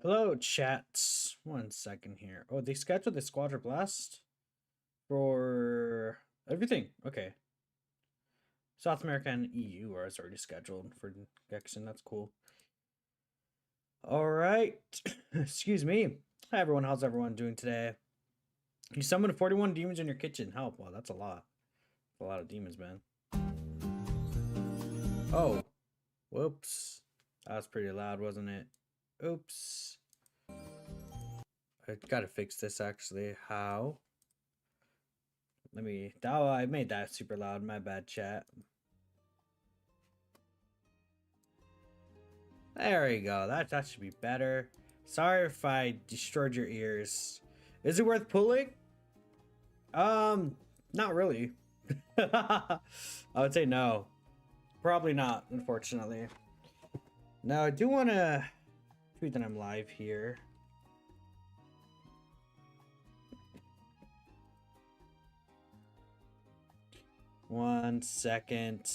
Hello, chat. 1 second here. Oh, they scheduled the Squadron Blast for everything. Okay. South America and EU are already scheduled for Gexen. That's cool. All right. Excuse me. Hi, everyone. How's everyone doing today? You summoned 41 demons in your kitchen. Help. Wow, that's a lot. A lot of demons, man. Oh. Whoops. That was pretty loud, wasn't it? Oops. I gotta fix this, actually. How? Oh, I made that super loud. My bad, chat. There we go. That should be better. Sorry if I destroyed your ears. Is it worth pulling? Not really. I would say no. Probably not, unfortunately. Now, I do want to tweet that I'm live here. One second.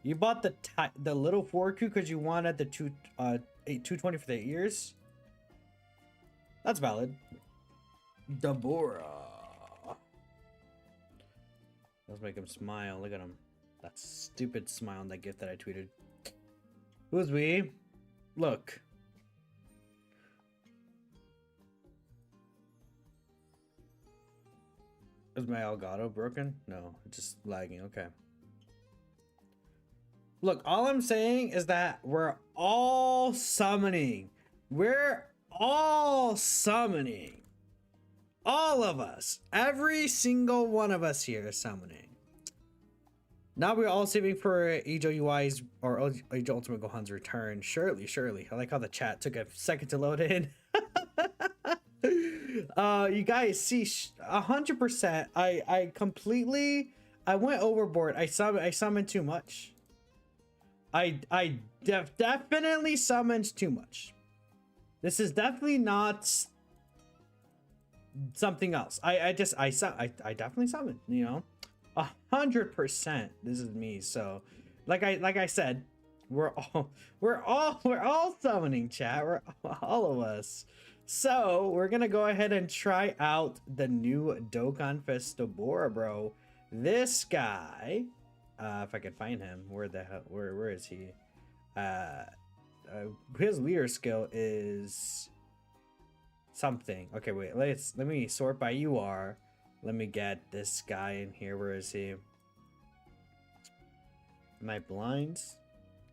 You bought the little 4Q because you wanted the 220 for the ears? That's valid. Dabura. Let's make him smile. Look at him. That stupid smile in that gift that I tweeted. Who's we? Look. Is my Elgato broken? No, it's just lagging. Okay. Look, all I'm saying is that we're all summoning. We're all summoning. All of us. Every single one of us here is summoning. Now we're all saving for Age UI's or Age Ultimate Gohan's return. Surely. I like how the chat took a second to load in. You guys see, 100%. I went overboard. I summoned too much. I definitely summoned too much. This is definitely not something else. I definitely summoned, you know, 100%. This is me. So like I said, we're all summoning, chat. We're all of us. So we're gonna go ahead and try out the new Dokkan Fest Dabura, bro. This guy, if I can find him, where is he? His leader skill is something. Okay, wait. Let me sort by UR. Let me get this guy in here. Where is he? Am I blind?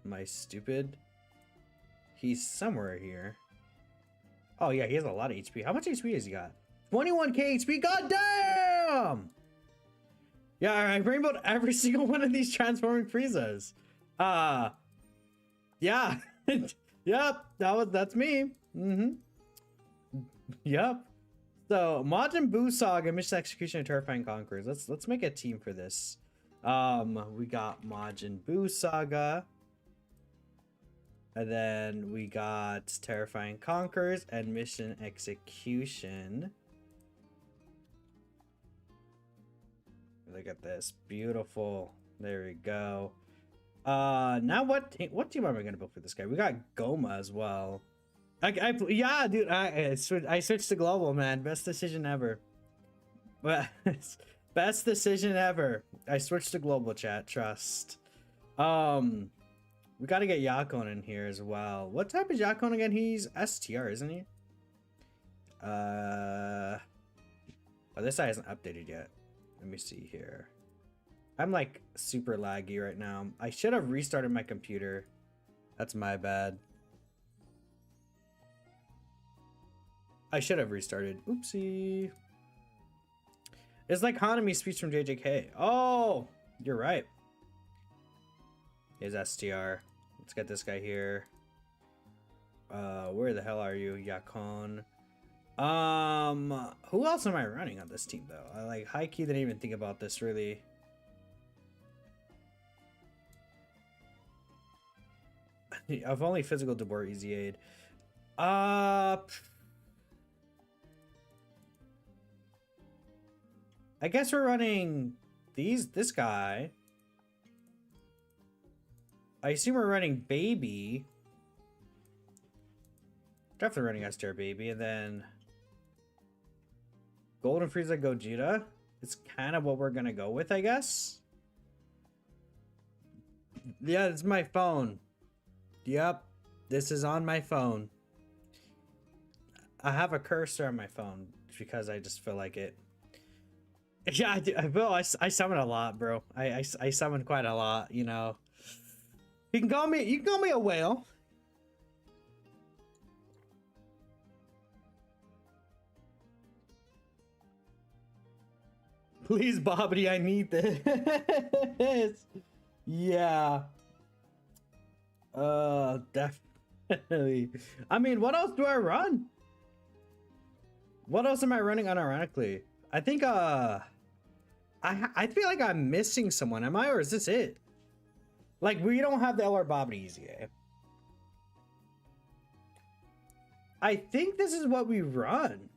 Am I stupid? He's somewhere here. Oh yeah, he has a lot of HP. How much HP has he got? 21k HP. God damn! Yeah, I rainbowed every single one of these transforming Friezas. Yeah. Yep, that's me. Yep. So Majin Buu Saga, Mission Execution, and Terrifying Conquerors. Let's make a team for this. We got Majin Buu Saga. And then we got Terrifying Conquerors and Mission Execution. Look at this. Beautiful. There we go. Now what team am I gonna build for this guy? We got Goma as well. Yeah, dude, I switched to global, man. Best decision ever. But best decision ever. I switched to global, chat. Trust. We gotta get Yakon in here as well. What type is Yakon again? He's STR, isn't he? Oh, this side hasn't updated yet. Let me see here. I'm like super laggy right now. I should have restarted my computer. That's my bad. I should have restarted. Oopsie. It's like Hanami's speech from JJK. Oh, you're right. Here's STR. Let's get this guy here. Where the hell are you, Yakon? Who else am I running on this team though? I like high key didn't even think about this really. I've only physical Dabura easy aid. I guess we're running this guy. I assume we're running Baby. Definitely running STR baby, and then Golden Frieza Gogeta. It's kind of what we're gonna go with, I guess. Yeah, it's my phone. Yep, this is on my phone. I have a cursor on my phone because I just feel like it. Yeah, I do. I summon a lot, bro. I summon quite a lot, you know. You can call me a whale. Please, Bobbity, I need this. Yeah. Definitely. I mean, what else do I run? What else am I running unironically? I think I feel like I'm missing someone. Am I, or is this it? Like, we don't have the LR Bobbity yet. I think this is what we run.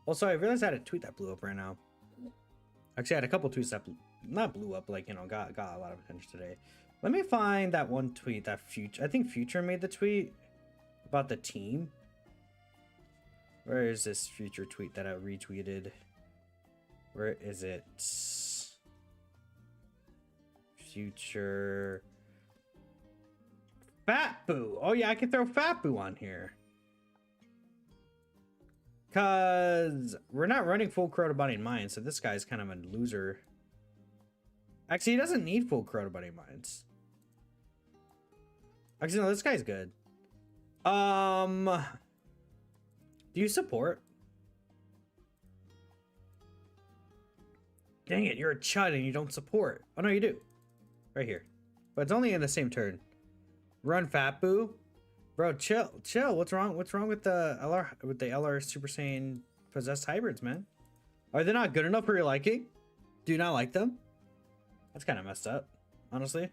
Also, I realized I had a tweet that blew up right now. Actually, I had a couple tweets that not blew up, like, you know, got a lot of attention today. Let me find that one tweet that I think Future made the tweet about the team. Where is this Future tweet that I retweeted? Where is it? Future. Fat Boo. Oh yeah, I can throw Fat Boo on here. Cause we're not running full Crota Body Mines, so this guy's kind of a loser. Actually, he doesn't need full Crota Body Mines. Actually, no, this guy's good. Do you support? Dang it, you're a chud and you don't support. Oh no, you do. Right here. But it's only in the same turn. Run Fat Boo. Bro, chill. What's wrong with the LR Super Saiyan possessed hybrids, man? Are they not good enough for your liking? Do you not like them? That's kind of messed up, honestly.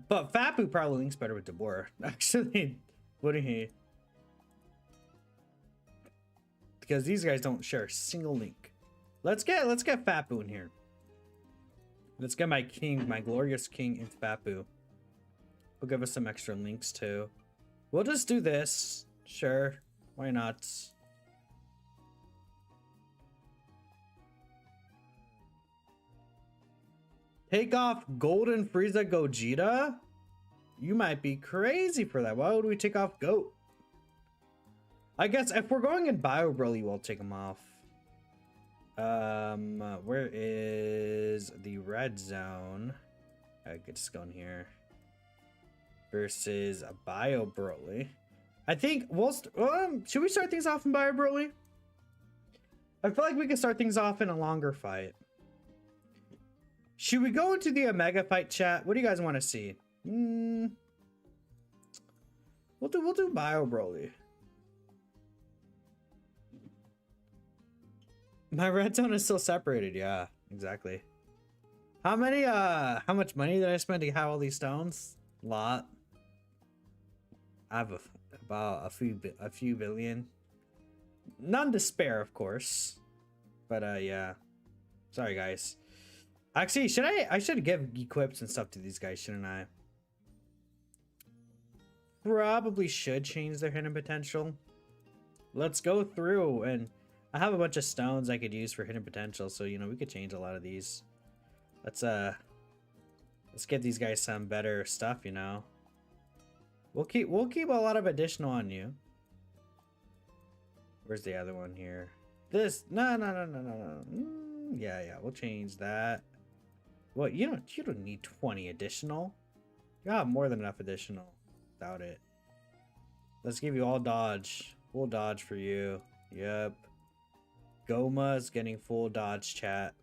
But Fat Boo probably links better with Dabura. Actually, wouldn't he? Because these guys don't share a single link. Let's get Fat Boo in here. Let's get my king, my glorious king, into Fat Boo. We'll give us some extra links too. We'll just do this. Sure. Why not? Take off Golden Frieza Gogeta? You might be crazy for that. Why would we take off Goat? I guess if we're going in Bio-Broly, we'll take him off. Where is the red zone? I could just go in here. Versus a Bio-Broly. I think we'll should we start things off in Bio-Broly? I feel like we can start things off in a longer fight. Should we go into the Omega fight chat? What do you guys want to see? We'll do Bio-Broly. My red zone is still separated. Yeah, exactly. How much money did I spend to have all these stones? A lot. I have about a few billion. None to spare, of course. But yeah. Sorry, guys. Actually, I should give equips and stuff to these guys, shouldn't I? Probably should change their hidden potential. Let's go through, and I have a bunch of stones I could use for hidden potential, so you know we could change a lot of these. Let's give these guys some better stuff, you know. We'll keep a lot of additional on you. Where's the other one here? This no. Yeah, we'll change that. Well, you don't need 20 additional. You have more than enough additional without it. Let's give you all dodge. Full dodge for you. Yep. Gamas getting full dodge, chat.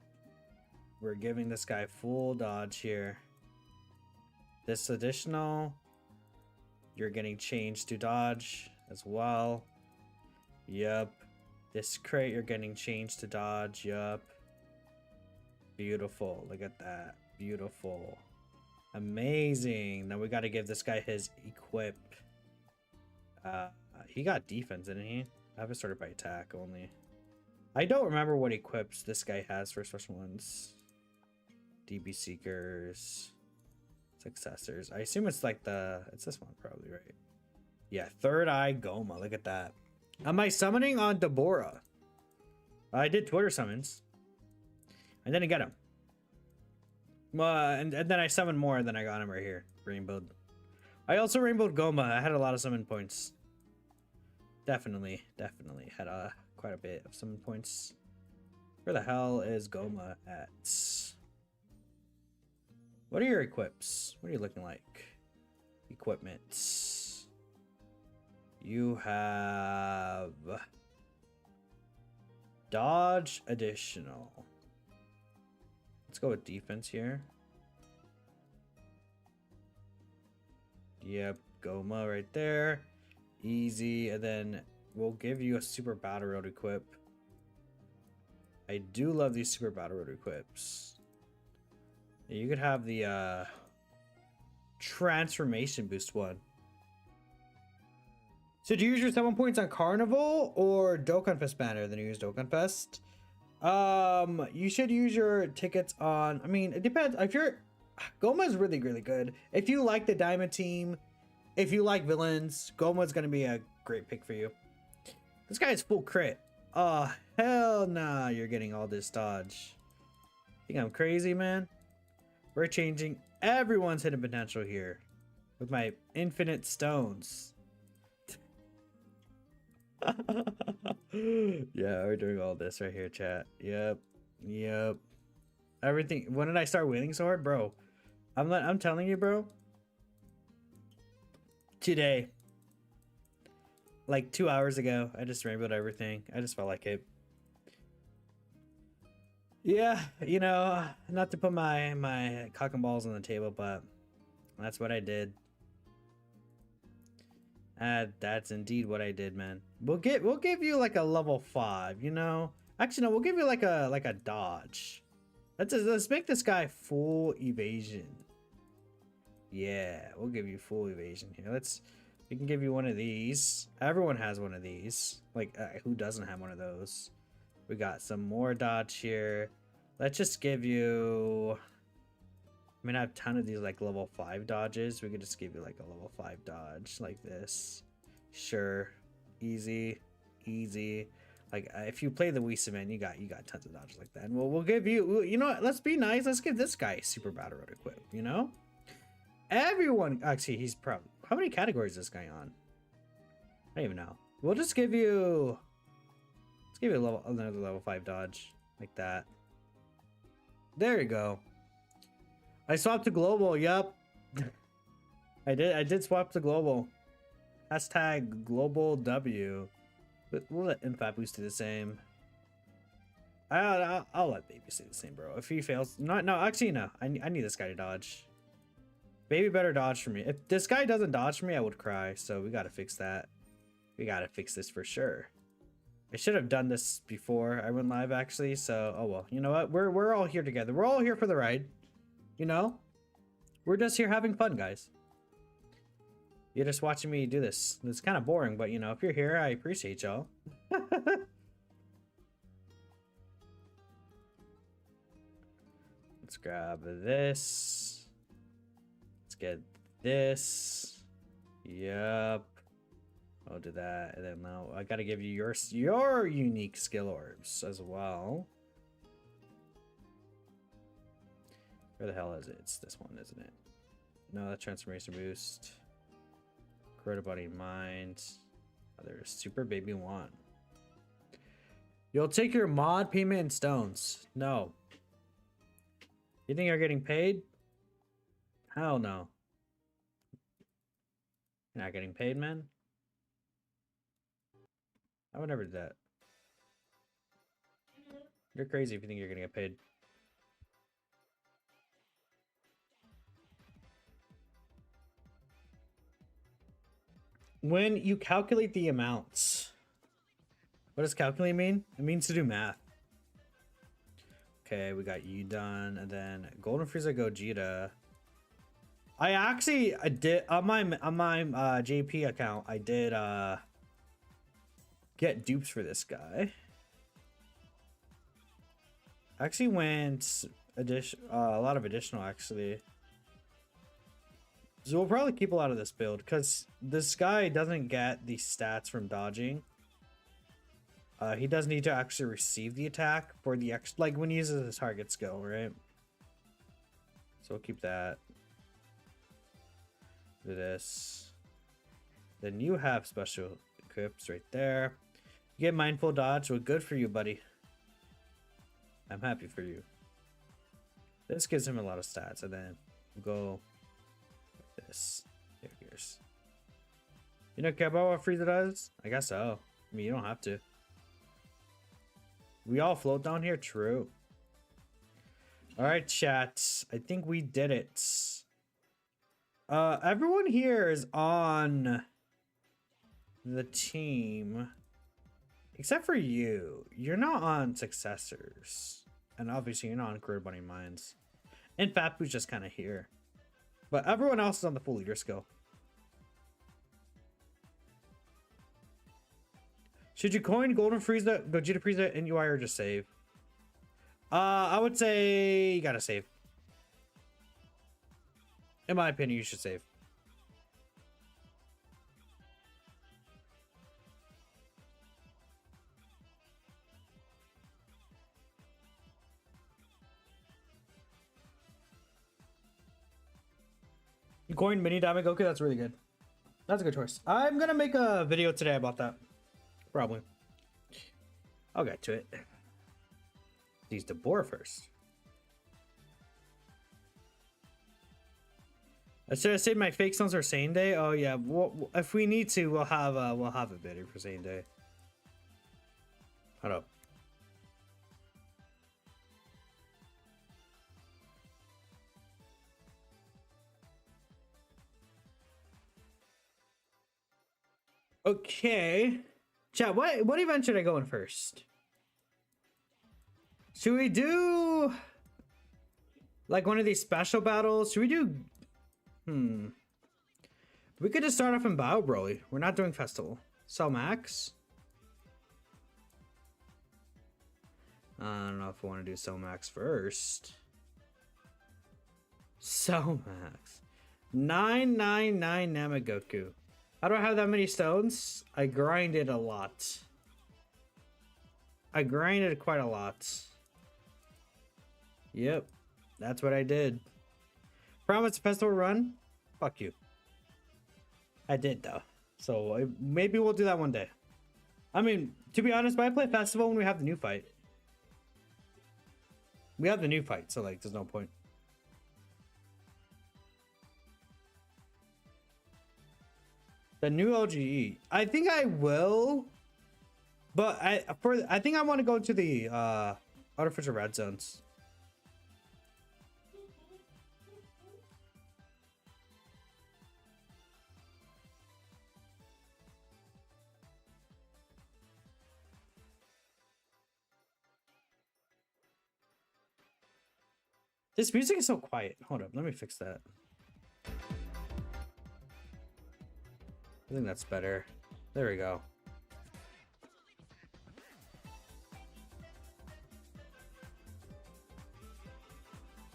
We're giving this guy full dodge here. This additional, you're getting changed to dodge as well. Yep. This crate, you're getting changed to dodge. Yep. Beautiful. Look at that. Beautiful. Amazing. Now we got to give this guy his equip. He got defense, didn't he? I have it started by attack only. I don't remember what equips this guy has for special ones. DB Seekers. Successors. I assume it's like it's this one probably, right? Yeah, Third Eye Goma. Look at that. Am I summoning on Dabura? I did Twitter summons. I didn't get him. And then I summoned more, and then I got him right here. Rainbowed. I also rainbowed Goma. I had a lot of summon points. Definitely had quite a bit of summon points. Where the hell is Goma at? What are your equips? What are you looking like? Equipments. You have dodge additional. Let's go with defense here. Yep, Goma right there. Easy. And then we'll give you a super battle road equip. I do love these super battle road equips. You could have the transformation boost one. So do you use your 7 points on Carnival or Dokkan Fest banner? Then you use Dokkan Fest. You should use your tickets on, I mean, it depends. If you're, Goma is really, really good. If you like the Diamond Team, if you like villains, Goma is going to be a great pick for you. This guy is full crit. Oh, hell nah, you're getting all this dodge. Think I'm crazy, man? We're changing everyone's hidden potential here with my infinite stones. Yeah, we're doing all this right here, chat. Yep. Everything. When did I start winning so hard, bro? I'm telling you, bro. Today, like 2 hours ago, I just rainbowed everything. I just felt like it. Yeah, you know, not to put my cock and balls on the table, but that's what I did. That's indeed what I did, man. We'll give you like a level 5, you know. Actually, no, we'll give you like a dodge. Let's make this guy full evasion. Yeah, we'll give you full evasion here. We can give you one of these. Everyone has one of these. Like, who doesn't have one of those? We got some more dodge here. Let's just give you. I mean, I have a ton of these like level 5 dodges. We could just give you like a level 5 dodge like this. Sure. Easy. Like if you play the Wii Cement, you got tons of dodges like that. And we'll give you, you know what, let's be nice. Let's give this guy super battle road equip, you know? Everyone, actually, he's probably, how many categories is this guy on? I don't even know. We'll just give you, let's give you another level 5 dodge like that. There you go. I swapped to global. Yup. I did swap to global. Hashtag global W. But we'll let Infat Boost do the same. I'll let Baby stay the same, bro. If he fails, no, actually no. I need this guy to dodge. Baby better dodge for me. If this guy doesn't dodge for me, I would cry. So we gotta fix that. We gotta fix this for sure. I should have done this before I went live, actually. So oh well. You know what? We're all here together. We're all here for the ride. You know, we're just here having fun, guys. You're just watching me do this. It's kind of boring, but you know, if you're here, I appreciate y'all. Let's grab this. Let's get this. Yep. I'll do that. And then now I gotta give you your unique skill orbs as well. Where the hell is it? It's this one, isn't it? No, that transformation boost. Corroded body mind. Oh, there's Super Baby 1. You'll take your mod payment in stones. No. You think you're getting paid? Hell no. You're not getting paid, man? I would never do that. You're crazy if you think you're gonna get paid. When you calculate the amounts, what does calculate mean? It means to do math. Okay, we got you done, and then Golden Frieza Gogeta. I did on my JP account. I did get dupes for this guy. I actually went a lot of additional actually. So we'll probably keep a lot of this build because this guy doesn't get the stats from dodging. He does need to actually receive the attack for the like when he uses his target skill, right? So we'll keep that. Do this. Then you have special equips right there. You get mindful dodge. Well, good for you, buddy. I'm happy for you. This gives him a lot of stats, and then we'll go like this. Here's. You don't care about what Frieza does? I guess so. I mean, you don't have to. We all float down here? True. Alright, chat. I think we did it. Everyone here is on the team. Except for you. You're not on Successors. And obviously you're not on Career Bunny Mines. And Fatboo's just kind of here. But everyone else is on the full leader skill. Should you coin Golden Frieza, Gogeta Frieza, and UI, or just save? I would say you gotta save. In my opinion, you should save. You coined Mini Diamond Goku? That's really good. That's a good choice. I'm gonna make a video today about that. Probably. I'll get to it. Use Dabura first. Should I say my fake stones are Saiyan Day? Oh yeah. Well, if we need to, we'll have a video for Saiyan Day. Hold up. Okay. Chat, what event should I go in first? Should we do like one of these special battles? Should we do we could just start off in Bio-Broly. We're not doing festival. Cell Max. I don't know if I want to do Cell Max first. Cell Max. 999 Namagoku. How do I have that many stones? I grinded a lot. I grinded quite a lot. Yep. That's what I did. Promise festival run? Fuck you. I did though. So maybe we'll do that one day. I mean, to be honest, but I play festival when we have the new fight. We have the new fight, so like there's no point. The new LGE. I think I will. But I think I want to go to the artificial red zones. This music is so quiet. Hold up, let me fix that. I think that's better. There we go.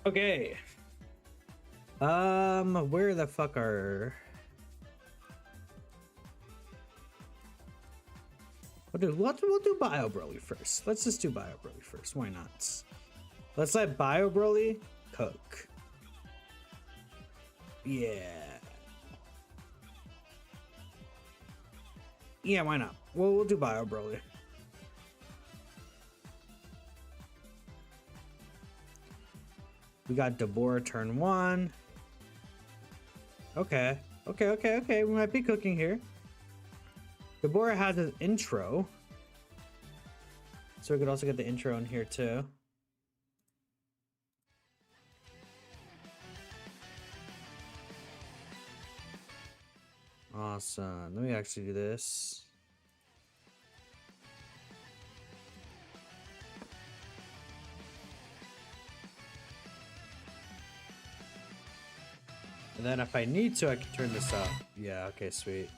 Okay. Where the fuck are... We'll do Bio-Broly first. Let's just do Bio-Broly first. Why not? Let's let Bio-Broly cook. Yeah. Yeah, why not? We'll do Bio-Broly. We got Dabura turn 1. Okay. Okay. We might be cooking here. Dabura has his intro. So we could also get the intro in here too. Awesome. Let me actually do this. And then if I need to, I can turn this up. Yeah, okay, sweet.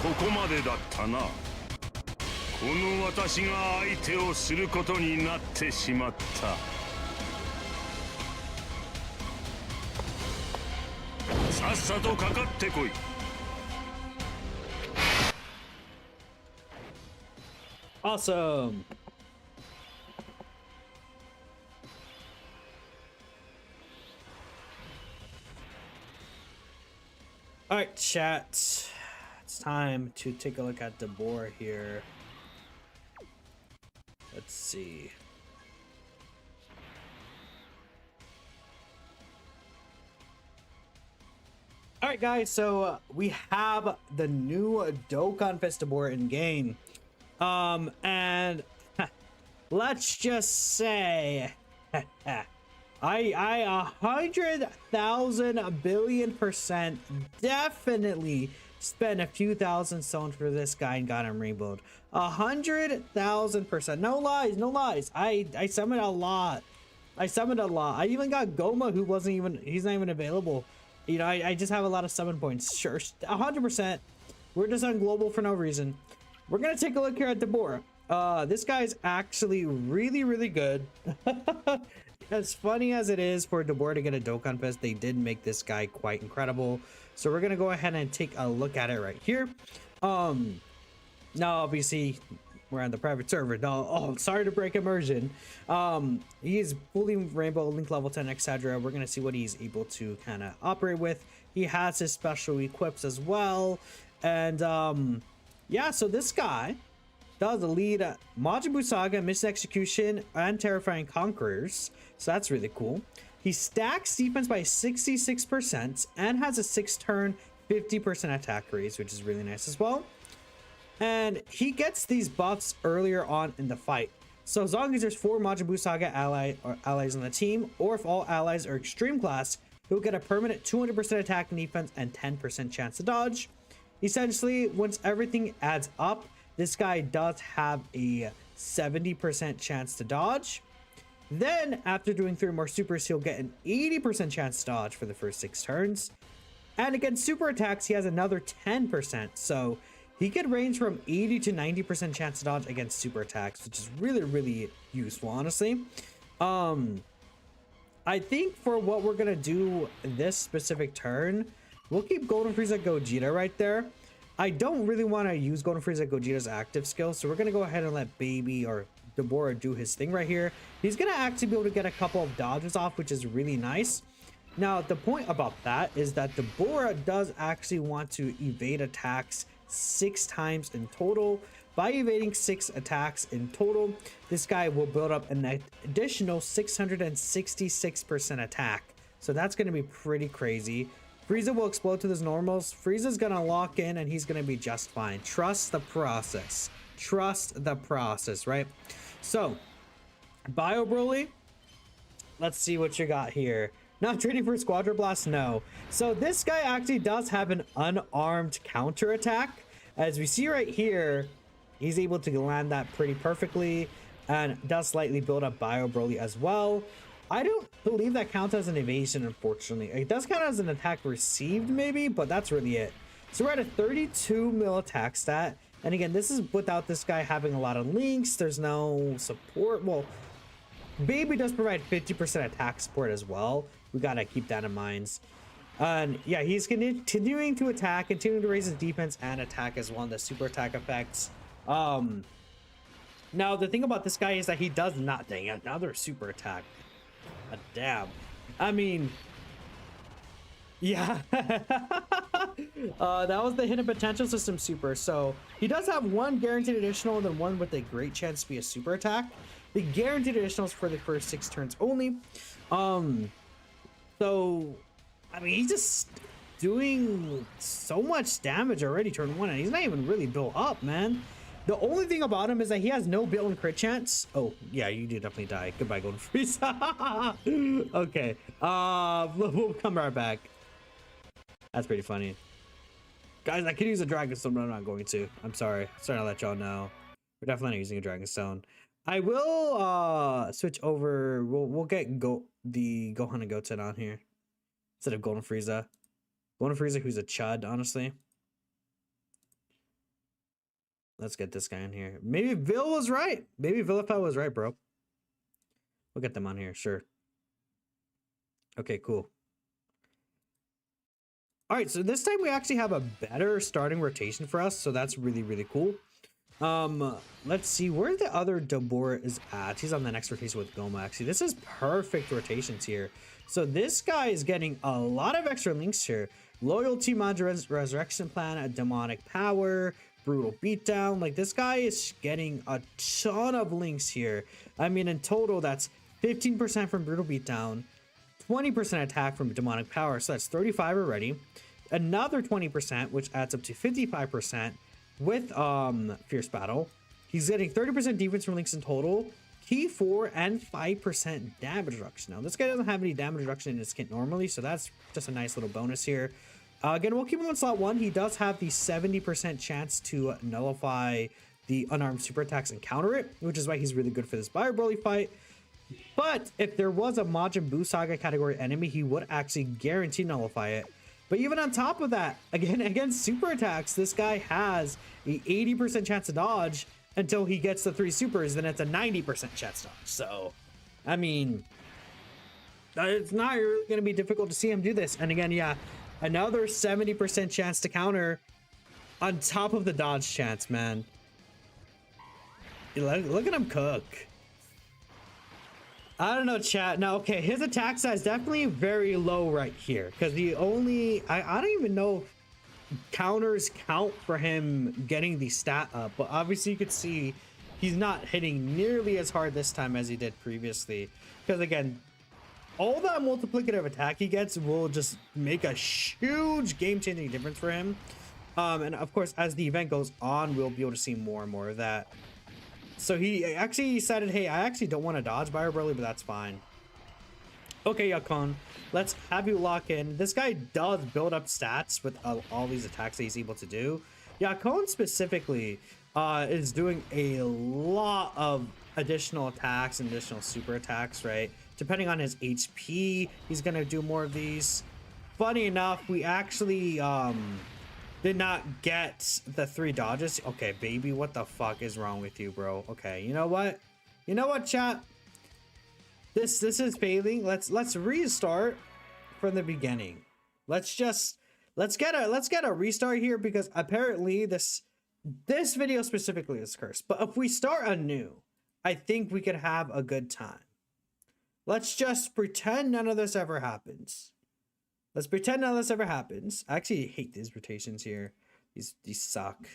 ここまでだったな。この私が相手をすることになってしまった。さっさとかかってこい。Awesome. All right, chat. It's time to take a look at Dabura here. Let's see. All right, guys. So we have the new Dokkan Fist Dabura in game. And let's just say I 100,000 billion% definitely spent a few thousand stones for this guy and got him rebuild. 100,000%. No lies, no lies. I summoned a lot. I even got Goma, who wasn't even, he's not even available. You know, I just have a lot of summon points. Sure, 100%. We're just on global for no reason. We're gonna take a look here at Dabura. This guy's actually really good. As funny as it is for Dabura to get a Dokkan Fist, they did make this guy quite incredible. So we're gonna go ahead and take a look at it right here. Now obviously we're on the private server. No, oh, sorry to break immersion. He's fully Rainbow, Link level 10, etc. We're gonna see what he's able to kind of operate with. He has his special equips as well, and yeah, so this guy does lead Majin Buu Saga, Miss Execution, and Terrifying Conquerors. So that's really cool. He stacks defense by 66% and has a 6-turn 50% attack raise, which is really nice as well. And he gets these buffs earlier on in the fight. So as long as there's 4 Majin Buu Saga allies on the team, or if all allies are extreme class, he'll get a permanent 200% attack and defense and 10% chance to dodge. Essentially, once everything adds up, this guy does have a 70% chance to dodge. Then, after doing 3 more supers, he'll get an 80% chance to dodge for the first 6 turns. And against super attacks, he has another 10%. So, he could range from 80 to 90% chance to dodge against super attacks, which is really useful, honestly. I think for what we're going to do this specific turn, we'll keep Golden Frieza Gogeta right there. I don't really want to use Golden Frieza Gogeta's active skill, so we're going to go ahead and let Baby or Dabura do his thing right here. He's going to actually be able to get a couple of dodges off, which is really nice. Now, the point about that is that Dabura does actually want to evade attacks 6 times in total. By evading 6 attacks in total, this guy will build up an additional 666% attack. So that's going to be pretty crazy. Frieza will explode to his normals. Frieza's gonna lock in and he's gonna be just fine. Trust the process. Trust the process, right? So, Bio-Broly, let's see what you got here. Not training for Squadron Blast? No. So this guy actually does have an unarmed counter attack. As we see right here, he's able to land that pretty perfectly and does slightly build up Bio-Broly as well. I don't believe that counts as an evasion, unfortunately. It does count as an attack received, maybe, but that's really it. So we're at a 32 mil attack stat. And again, this is without this guy having a lot of links. There's no support. Well, Baby does provide 50% attack support as well. We gotta keep that in mind. And yeah, he's continuing to attack, continuing to raise his defense and attack as well in the super attack effects. Now, the thing about this guy is that he does not, dang, another super attack. A dab. I mean, yeah. That was the hidden potential system super. So he does have 1 guaranteed additional and then 1 with a great chance to be a super attack. The guaranteed additional is for the first 6 turns only. So I mean, he's just doing so much damage already turn 1, and he's not even really built up, man. The only thing about him is that he has no built-in crit chance. Oh, yeah, you do definitely die. Goodbye, Golden Frieza. Okay. We'll come right back. That's pretty funny. Guys, I could use a Dragon Stone, but I'm not going to. I'm sorry. Sorry to let y'all know. We're definitely not using a Dragon Stone. I will switch over. We'll get the Gohan and Goten on here instead of Golden Frieza. Golden Frieza, who's a chud, honestly. Let's get this guy in here. Maybe Vil was right. Maybe Vilify was right, bro. We'll get them on here, sure. Okay, cool. All right, so this time we actually have a better starting rotation for us, so that's really, really cool. Let's see where the other Dabura is at. He's on the next rotation with Goma. Actually, this is perfect rotations here. So this guy is getting a lot of extra links here. Loyalty, Mandarin's Resurrection Plan, a Demonic Power, Brutal Beatdown. Like, this guy is getting a ton of links here. I mean, in total, that's 15% from Brutal Beatdown, 20% attack from Demonic Power, so that's 35 already. Another 20%, which adds up to 55% with Fierce Battle. He's getting 30% defense from links in total, key 4, and 5% damage reduction. Now, this guy doesn't have any damage reduction in his kit normally, so that's just a nice little bonus here. Again, we'll keep him on slot 1. He does have the 70% chance to nullify the unarmed super attacks and counter it, which is why he's really good for this Bio-Broly fight. But if there was a Majin Buu Saga category enemy, he would actually guarantee nullify it. But even on top of that, again, against super attacks, this guy has a 80% chance to dodge until he gets the 3 supers, then it's a 90% chance to dodge. So, I mean, it's not really going to be difficult to see him do this. And again, yeah, another 70% chance to counter on top of the dodge chance, man. Look at him cook. I don't know, chat. Now, okay, his attack size definitely very low right here. Because the only... I don't even know if counters count for him getting the stat up. But obviously you could see he's not hitting nearly as hard this time as he did previously. Because again, all that multiplicative attack he gets will just make a huge game-changing difference for him. And of course, as the event goes on, we'll be able to see more and more of that. So he actually decided, hey, I actually don't want to dodge Bio-Broly, but that's fine. Okay, Yakon, let's have you lock in. This guy does build up stats with all these attacks that he's able to do. Yakon specifically is doing a lot of additional attacks and additional super attacks, right? Depending on his HP, he's going to do more of these. Funny enough, we actually did not get the 3 dodges. Okay, baby, what the fuck is wrong with you, bro? Okay, you know what? You know what, chat? This is failing. Let's restart from the beginning. Let's get a restart here, because apparently this video specifically is cursed. But if we start anew, I think we could have a good time. Let's just pretend none of this ever happens. Let's pretend none of this ever happens. I actually hate these rotations here. These suck.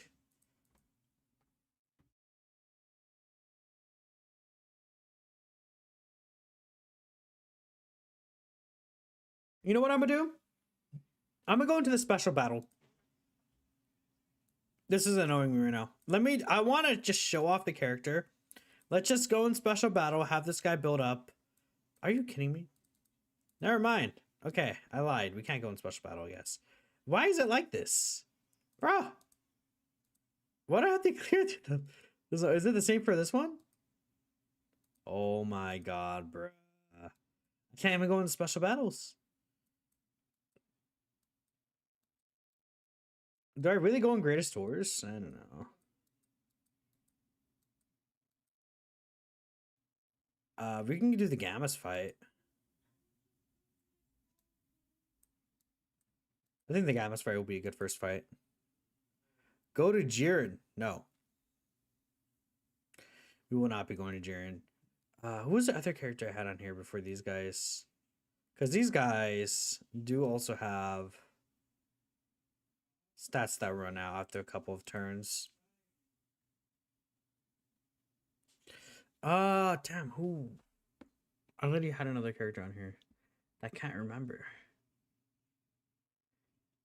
You know what I'm gonna do? I'm gonna go into the special battle. This is annoying me right now. I want to just show off the character. Let's just go in special battle, have this guy build up. Are you kidding me? Never mind. Okay, I lied. We can't go in special battle, I guess. Why is it like this? Bruh. What do I have to clear to them? Is it the same for this one? Oh my god, bruh. I can't even go into special battles. Do I really go in greatest tours? I don't know. We can do the Gamas fight. I think the Gamas fight will be a good first fight. Go to Jiren. No. We will not be going to Jiren. Who was the other character I had on here before these guys? Because these guys do also have stats that run out after a couple of turns. Damn, who? I already had another character on here. I can't remember.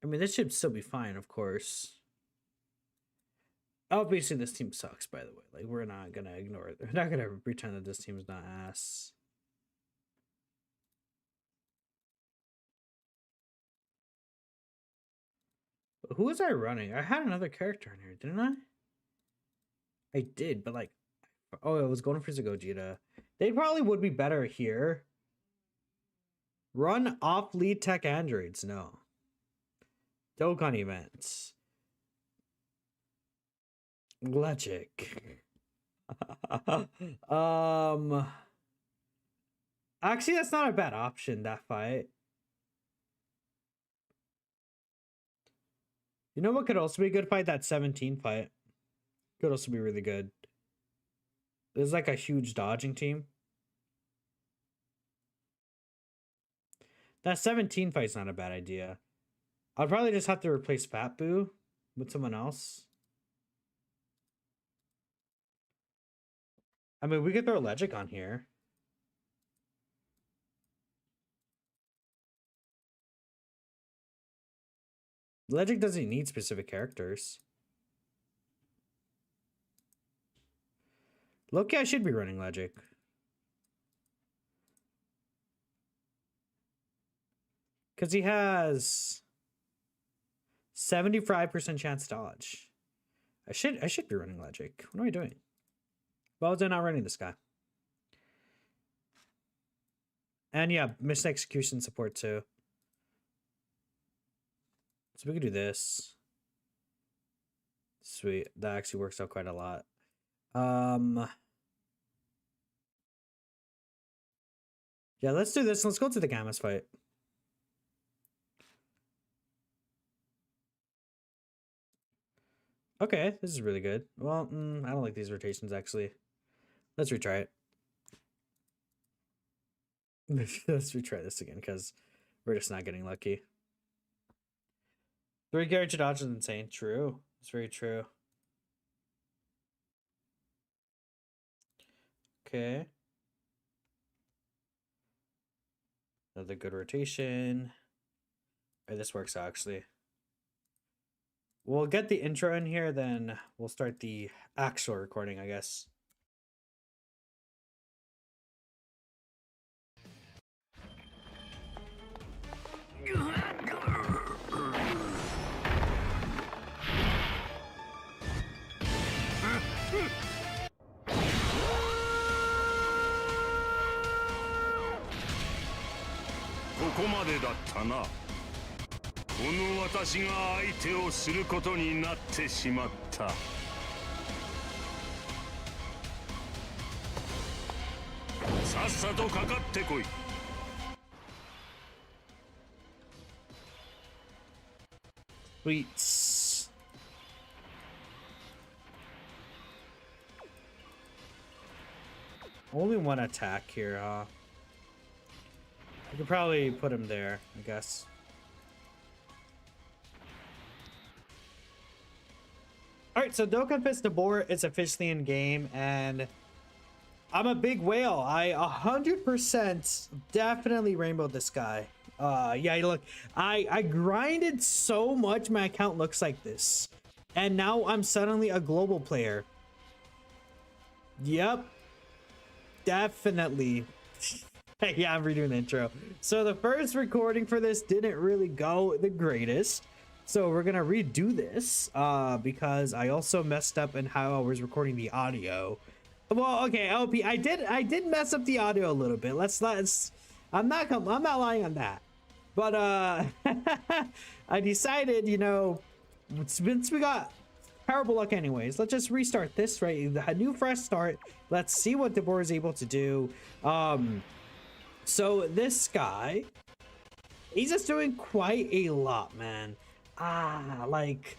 I mean, this should still be fine, of course. Obviously, this team sucks, by the way. Like, we're not gonna ignore it. We're not gonna pretend that this team's not ass. But who was I running? I had another character in here, didn't I? I did, but like, oh, it was going for Gogeta. They probably would be better here. Run off lead tech androids. No. Dokkan events. Logic. Actually, that's not a bad option, that fight. You know what could also be a good fight? That 17 fight. Could also be really good. There's like a huge dodging team. That 17 fight's not a bad idea. I'd probably just have to replace Fat Boo with someone else. I mean, we could throw Legic on here. Legic doesn't need specific characters. Loki, I should be running Legic. Because he has 75% chance dodge. I should be running Legic. What am I doing? Why was I not running this guy? And yeah, missed execution support too. So we could do this. Sweet. That actually works out quite a lot. Yeah, let's do this. Let's go to the Gamas fight. Okay, this is really good. Well, I don't like these rotations, actually. Let's retry it. Let's retry this again, because we're just not getting lucky. 3 character dodge is insane. True. It's very true. Okay. Another good rotation. Right, this works, actually. We'll get the intro in here, then we'll start the actual recording, I guess. Sweet. Only one attack here, huh? I could probably put him there, I guess. Alright, so Dokkan Fist Dabura is officially in game, and I'm a big whale. I 100% definitely rainbowed this guy. Yeah, look, I grinded so much my account looks like this. And now I'm suddenly a global player. Yep. Definitely. Yeah, I'm redoing the intro. So the first recording for this didn't really go the greatest. So we're gonna redo this because I also messed up in how I was recording the audio. Well, okay, LP, I did mess up the audio a little bit. I'm not lying on that. But I decided, you know, since we got terrible luck anyways, let's just restart this, right? A new fresh start. Let's see what Dabura is able to do. So this guy, he's just doing quite a lot, man. Like,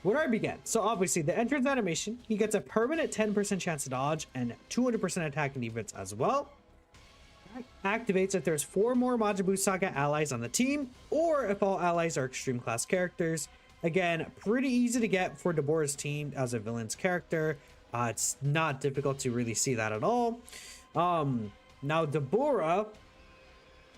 where do I begin? So obviously the entrance animation, he gets a permanent 10% chance to dodge and 200% attack and defense as well. Activates if there's 4 more Majin Buu Saga allies on the team, or if all allies are extreme class characters. Again, pretty easy to get for Dabura's team as a villain's character. It's not difficult to really see that at all. Now Dabura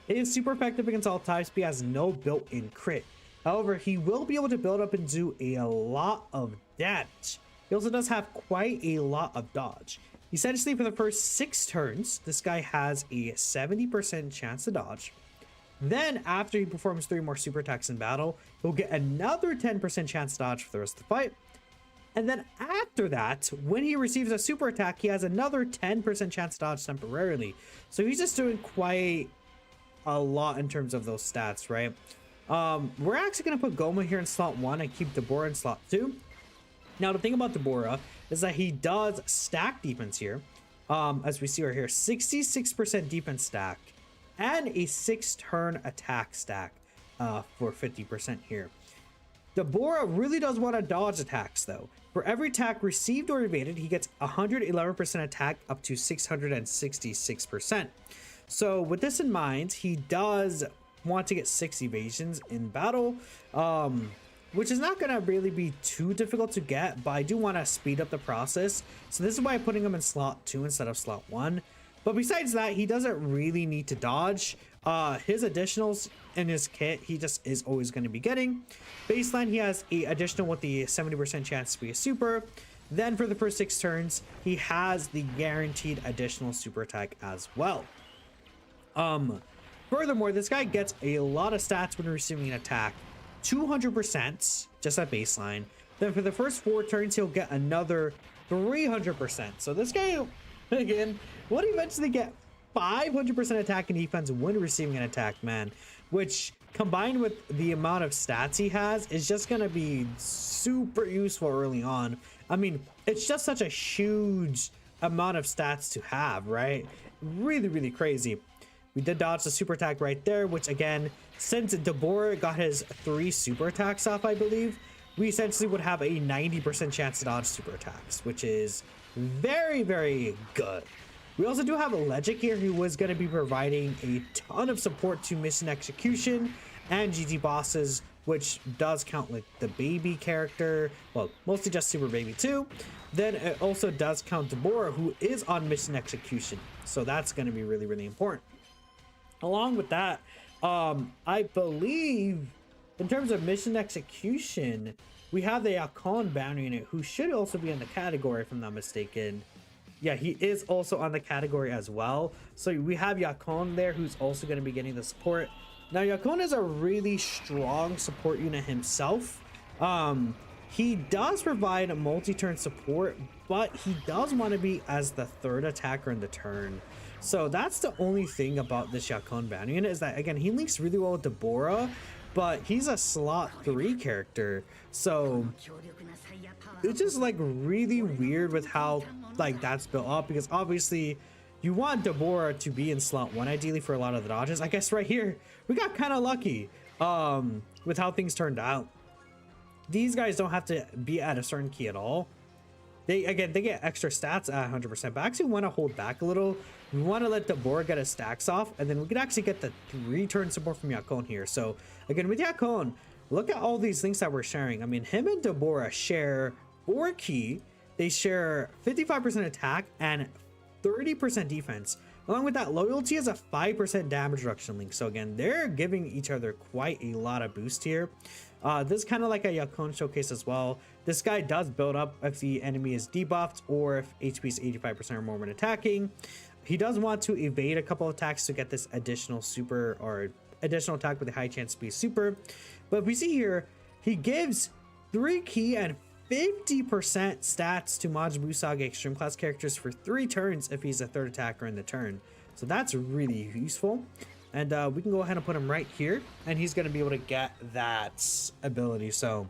is super effective against all types, but he has no built-in crit. However, he will be able to build up and do a lot of damage. He also does have quite a lot of dodge. Essentially, for the first 6 turns, this guy has a 70% chance to dodge. Then, after he performs 3 more super attacks in battle, he'll get another 10% chance to dodge for the rest of the fight. And then after that, when he receives a super attack, he has another 10% chance to dodge temporarily. So he's just doing quite a lot in terms of those stats, right? We're actually going to put Goma here in slot 1 and keep Dabura in slot 2. Now, the thing about Dabura is that he does stack defense here. As we see right here, 66% defense stack and a 6-turn attack stack for 50% here. Dabura really does want to dodge attacks though. For every attack received or evaded, he gets 111% attack up to 666%. So with this in mind, he does want to get 6 evasions in battle, which is not going to really be too difficult to get, but I do want to speed up the process. So this is why I'm putting him in slot 2 instead of slot 1. But besides that, he doesn't really need to dodge. His additionals in his kit, he just is always going to be getting. Baseline, he has a additional with the 70% chance to be a super. Then for the first 6 turns, he has the guaranteed additional super attack as well. Furthermore, this guy gets a lot of stats when receiving an attack. 200% just at baseline. Then for the first 4 turns, he'll get another 300%. So this guy, again, would eventually get 500% attack and defense when receiving an attack, man. Which, combined with the amount of stats he has, is just going to be super useful early on. I mean, it's just such a huge amount of stats to have, right? Really, really crazy. We did dodge the super attack right there, which again, since Dabura got his 3 super attacks off, I believe, we essentially would have a 90% chance to dodge super attacks, which is very, very good. We also do have a Legic here who was going to be providing a ton of support to mission execution and GG bosses, which does count like the baby character, well, mostly just Super Baby too. Then it also does count Dabura, who is on mission execution. So that's going to be really, really important. Along with that, I believe in terms of mission execution, we have the Yakon bounty unit, who should also be in the category, if I'm not mistaken. Yeah, he is also on the category as well. So we have Yakon there, who's also going to be getting the support. Now, Yakon is a really strong support unit himself. He does provide a multi-turn support, but he does want to be as the 3rd attacker in the turn. So that's the only thing about this Yakon bounty unit, is that, again, he links really well with Dabura, but he's a slot 3 character. So it's just like really weird with how like that's built up, because obviously you want Dabura to be in slot 1 ideally for a lot of the dodges. I guess right here we got kind of lucky with how things turned out. These guys don't have to be at a certain key at all. They get extra stats at 100%, but I actually want to hold back a little. We want to let Dabura get his stacks off, and then we could actually get the 3-turn support from Yakon here. So again, with Yakon, look at all these links that we're sharing. I mean, him and Dabura share 4 key. They share 55% attack and 30% defense. Along with that, loyalty is a 5% damage reduction link. So again, they're giving each other quite a lot of boost here. This is kind of like a Yakon showcase as well. This guy does build up if the enemy is debuffed or if HP is 85% or more when attacking. He does want to evade a couple attacks to get this additional super or additional attack with a high chance to be super. But if we see here, he gives 3 key and 50% stats to Majin Buu Saga Extreme Class characters for 3 turns if he's a 3rd attacker in the turn. So that's really useful. And we can go ahead and put him right here, and he's going to be able to get that ability. So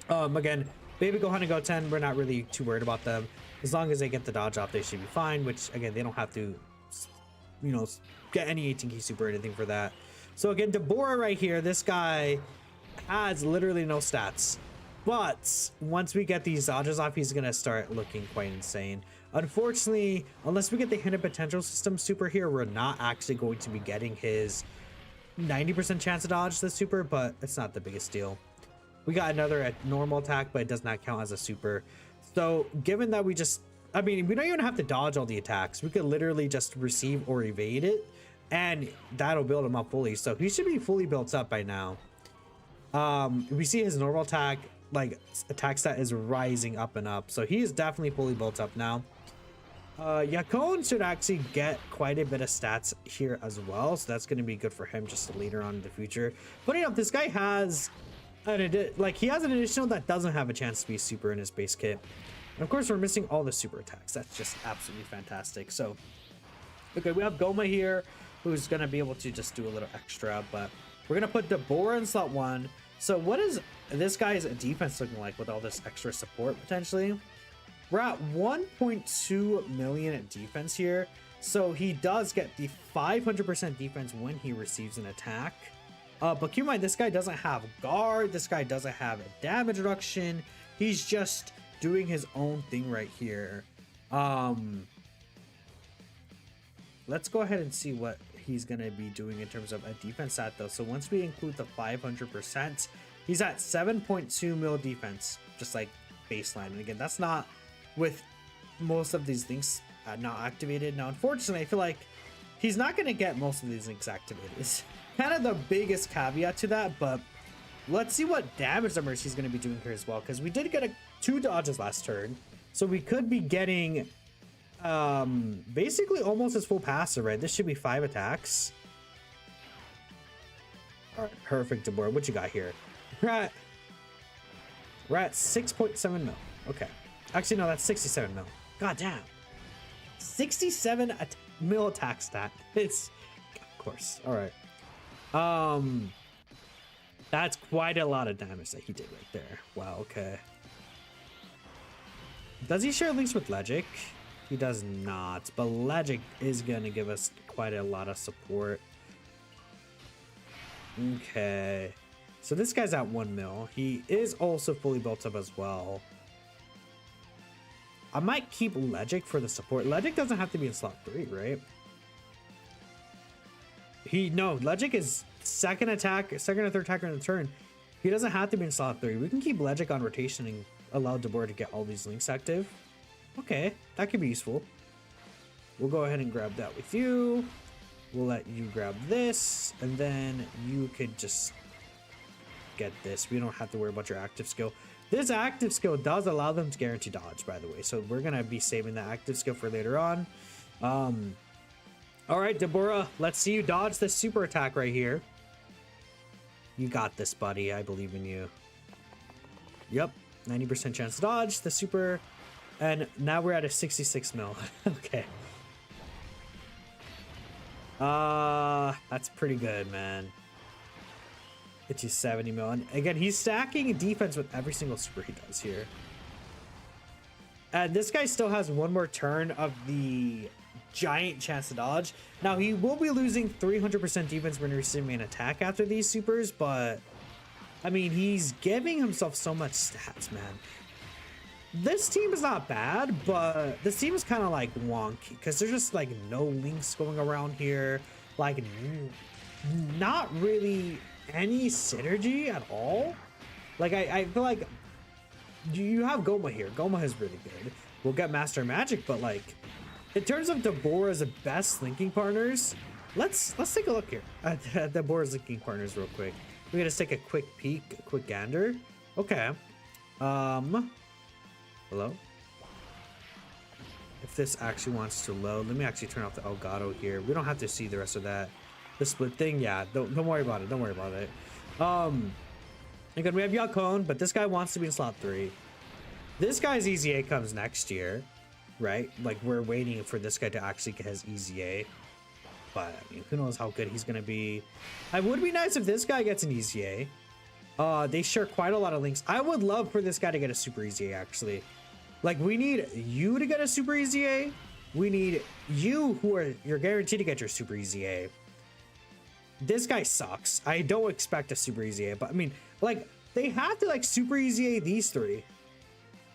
again, Baby Gohan and Goten, we're not really too worried about them. As long as they get the dodge off, they should be fine, which again, they don't have to, you know, get any 18 key super or anything for that. So again, Dabura right here, this guy has literally no stats. But once we get these dodges off, he's going to start looking quite insane. Unfortunately, unless we get the hidden potential system super here, we're not actually going to be getting his 90% chance to dodge the super, but it's not the biggest deal. We got another normal attack, but it does not count as a super. So given that we just, I mean, we don't even have to dodge all the attacks. We could literally just receive or evade it, and that'll build him up fully. So he should be fully built up by now. We see his normal attack, like attack stat is rising up and up, so he is definitely fully built up now. Yakon should actually get quite a bit of stats here as well, so that's going to be good for him just later on in the future. Funny enough, this guy has he has an additional that doesn't have a chance to be super in his base kit, and of course we're missing all the super attacks. That's just absolutely fantastic. So okay, we have Goma here, who's going to be able to just do a little extra, but we're going to put Dabura in slot 1. So what is this guy's defense looking like with all this extra support potentially? We're at 1.2 million at defense here. So he does get the 500% defense when he receives an attack. But keep in mind, this guy doesn't have guard. This guy doesn't have a damage reduction. He's just doing his own thing right here. Let's go ahead and see what he's going to be doing in terms of a defense stat though. So once we include the 500%, he's at 7.2 mil defense, just like baseline. And again, that's not with most of these things not activated. Now, unfortunately, I feel like he's not going to get most of these links activated. It's kind of the biggest caveat to that, but let's see what damage numbers he's going to be doing here as well, because we did get 2 dodges last turn, so we could be getting basically almost his full passer, right? This should be 5 attacks. All right, perfect, Dabura. What you got here? We're at 6.7 mil. Okay, actually no, that's 67 mil. God damn, 67 mil attack stat. It's, of course. All right. That's quite a lot of damage that he did right there. Wow, okay. Does he share links with Legic? He does not, but Legic is gonna give us quite a lot of support. Okay. So this guy's at 1 mil. He is also fully built up as well. I might keep Legic for the support. Legic doesn't have to be in slot 3, right? No, Legic is second or third attacker in the turn. He doesn't have to be in slot 3. We can keep Legic on rotation and allow Dabura to get all these links active. Okay, that could be useful. We'll go ahead and grab that with you. We'll let you grab this, and then you could just get this. We don't have to worry about your active skill. This active skill does allow them to guarantee dodge, by the way, so we're gonna be saving the active skill for later on. All right, Dabura, let's see you dodge this super attack right here. You got this, buddy. I believe in you. Yep, 90% chance to dodge the super, and now we're at a 66 mil. Okay. That's pretty good, man. It's you 70 mil. And again, he's stacking defense with every single super he does here. And this guy still has one more turn of the giant chance to dodge. Now, he will be losing 300% defense when receiving an attack after these supers, but I mean, he's giving himself so much stats, man. This team is not bad, but this team is kind of like wonky because there's just like no links going around here. Like, not really any synergy at all. Like, I feel like you have Goma here. Goma is really good. We'll get Master Magic, but like, in terms of Dabura's best linking partners, let's take a look here at Dabura's linking partners real quick. We're gonna take a quick peek, a quick gander. Okay. Hello? If this actually wants to load, let me actually turn off the Elgato here. We don't have to see the rest of that. The split thing, yeah, don't worry about it. Don't worry about it. Again, we have Yakon, but this guy wants to be in slot 3. This guy's EZA comes next year, right? Like, we're waiting for this guy to actually get his EZA. But, I mean, who knows how good he's going to be. It would be nice if this guy gets an EZA. They share quite a lot of links. I would love for this guy to get a super EZA, actually. Like, we need you to get a super EZA. We need you you're guaranteed to get your super EZA. This guy sucks. I don't expect a super EZA, but I mean, like, they have to like super EZA these 3.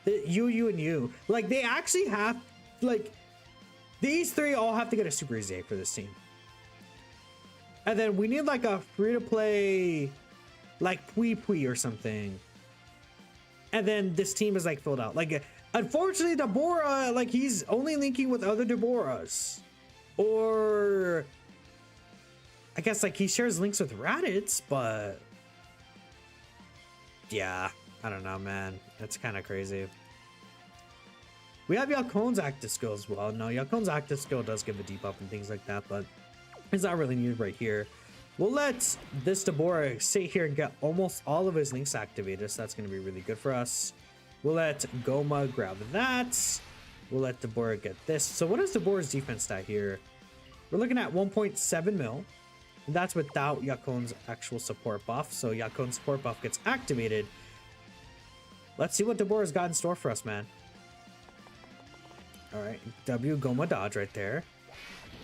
You, and you. Like, they actually have, like, these 3 all have to get a super EZA for this team. And then we need like a free-to-play, like, Pui or something. And then this team is like filled out. Like, unfortunately, Dabura, like, he's only linking with other Daburas. Or I guess like he shares links with Raditz, but yeah, I don't know, man. That's kind of crazy. We have Yakon's active skill as well. No, Yakon's active skill does give a debuff and things like that, but it's not really needed right here. We'll let this Dabura sit here and get almost all of his links activated, so that's going to be really good for us. We'll let Goma grab that. We'll let Dabura get this. So what is Dabura's defense stat here? We're looking at 1.7 mil. And that's without Yakon's actual support buff. So Yakon's support buff gets activated. Let's see what Dabura's got in store for us, man. All right, W Goma dodge right there.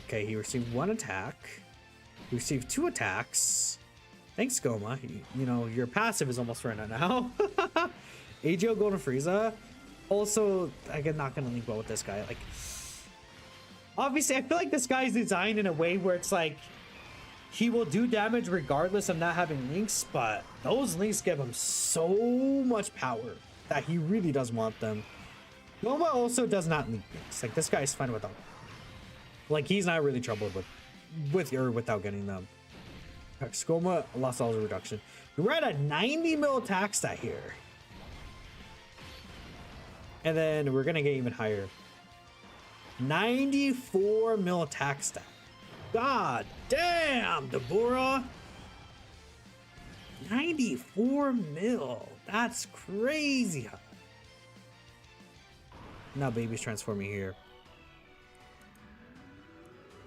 Okay, he received 1 attack. He received 2 attacks. Thanks, Goma. You know, your passive is almost running out now. AGO Golden Frieza. Also, I'm not going to link well with this guy. Like, obviously, I feel like this guy's designed in a way where it's like, he will do damage regardless of not having links, but those links give him so much power that he really does want them. Goma also does not link links. Like, this guy's fine without them. Like, he's not really troubled with or without getting them. Goma lost all the reduction. We're at a 90 mil attack stat here. And then we're gonna get even higher. 94 mil attack stat. God damn, Dabura. 94 mil. That's crazy. Now baby's transforming here.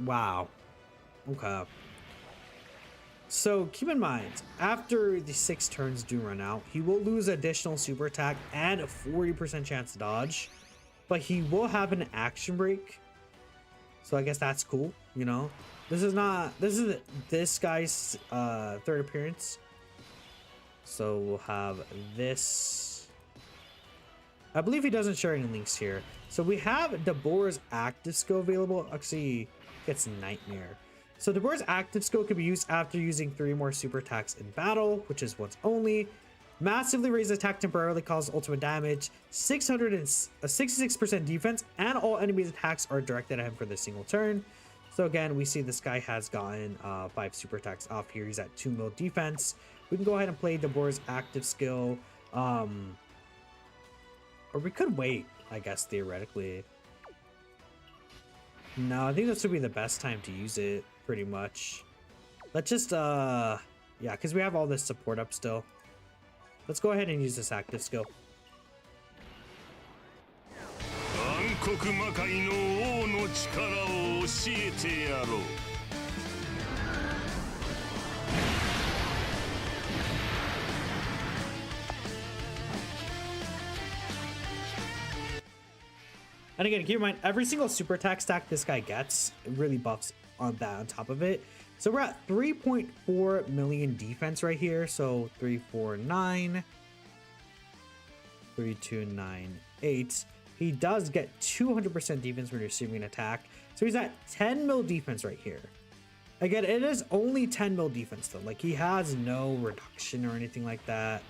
Wow. Okay. So keep in mind, after the 6 turns do run out, he will lose additional super attack and a 40% chance to dodge, but he will have an action break. So I guess that's cool, you know. This is this guy's third appearance. So we'll have this. I believe he doesn't share any links here. So we have Dabura's active skill available. Actually, gets Nightmare. So Dabura's active skill can be used after using 3 more super attacks in battle, which is once only. Massively raise attack temporarily, causes ultimate damage, 66% defense, and all enemies' attacks are directed at him for this single turn. So again, we see this guy has gotten 5 super attacks off here. He's at 2 mil defense. We can go ahead and play Dabura's active skill. Or we could wait, I guess, theoretically. No, I think this would be the best time to use it, pretty much. Let's just, yeah, because we have all this support up still. Let's go ahead and use this active skill. And again, keep in mind, every single super attack stack this guy gets really buffs on that on top of it. So we're at 3.4 million defense right here. So 349, 3298. He does get 200% defense when receiving an attack. So he's at 10 mil defense right here. Again, it is only 10 mil defense though. Like, he has no reduction or anything like that.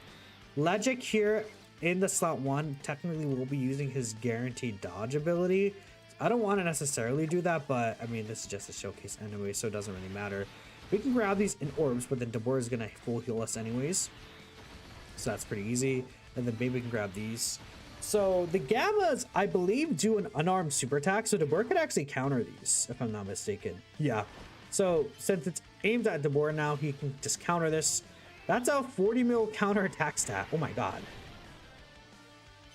Legic here in the slot 1 technically will be using his guaranteed dodge ability. I don't want to necessarily do that, but I mean, this is just a showcase anyway, so it doesn't really matter. We can grab these in orbs, but then Dabura is going to full heal us anyways. So that's pretty easy. And then maybe we can grab these. So the Gamas, I believe, do an unarmed super attack. So Dabura could actually counter these, if I'm not mistaken. Yeah. So since it's aimed at Dabura now, he can just counter this. That's a 40 mil counter attack stat. Oh my god.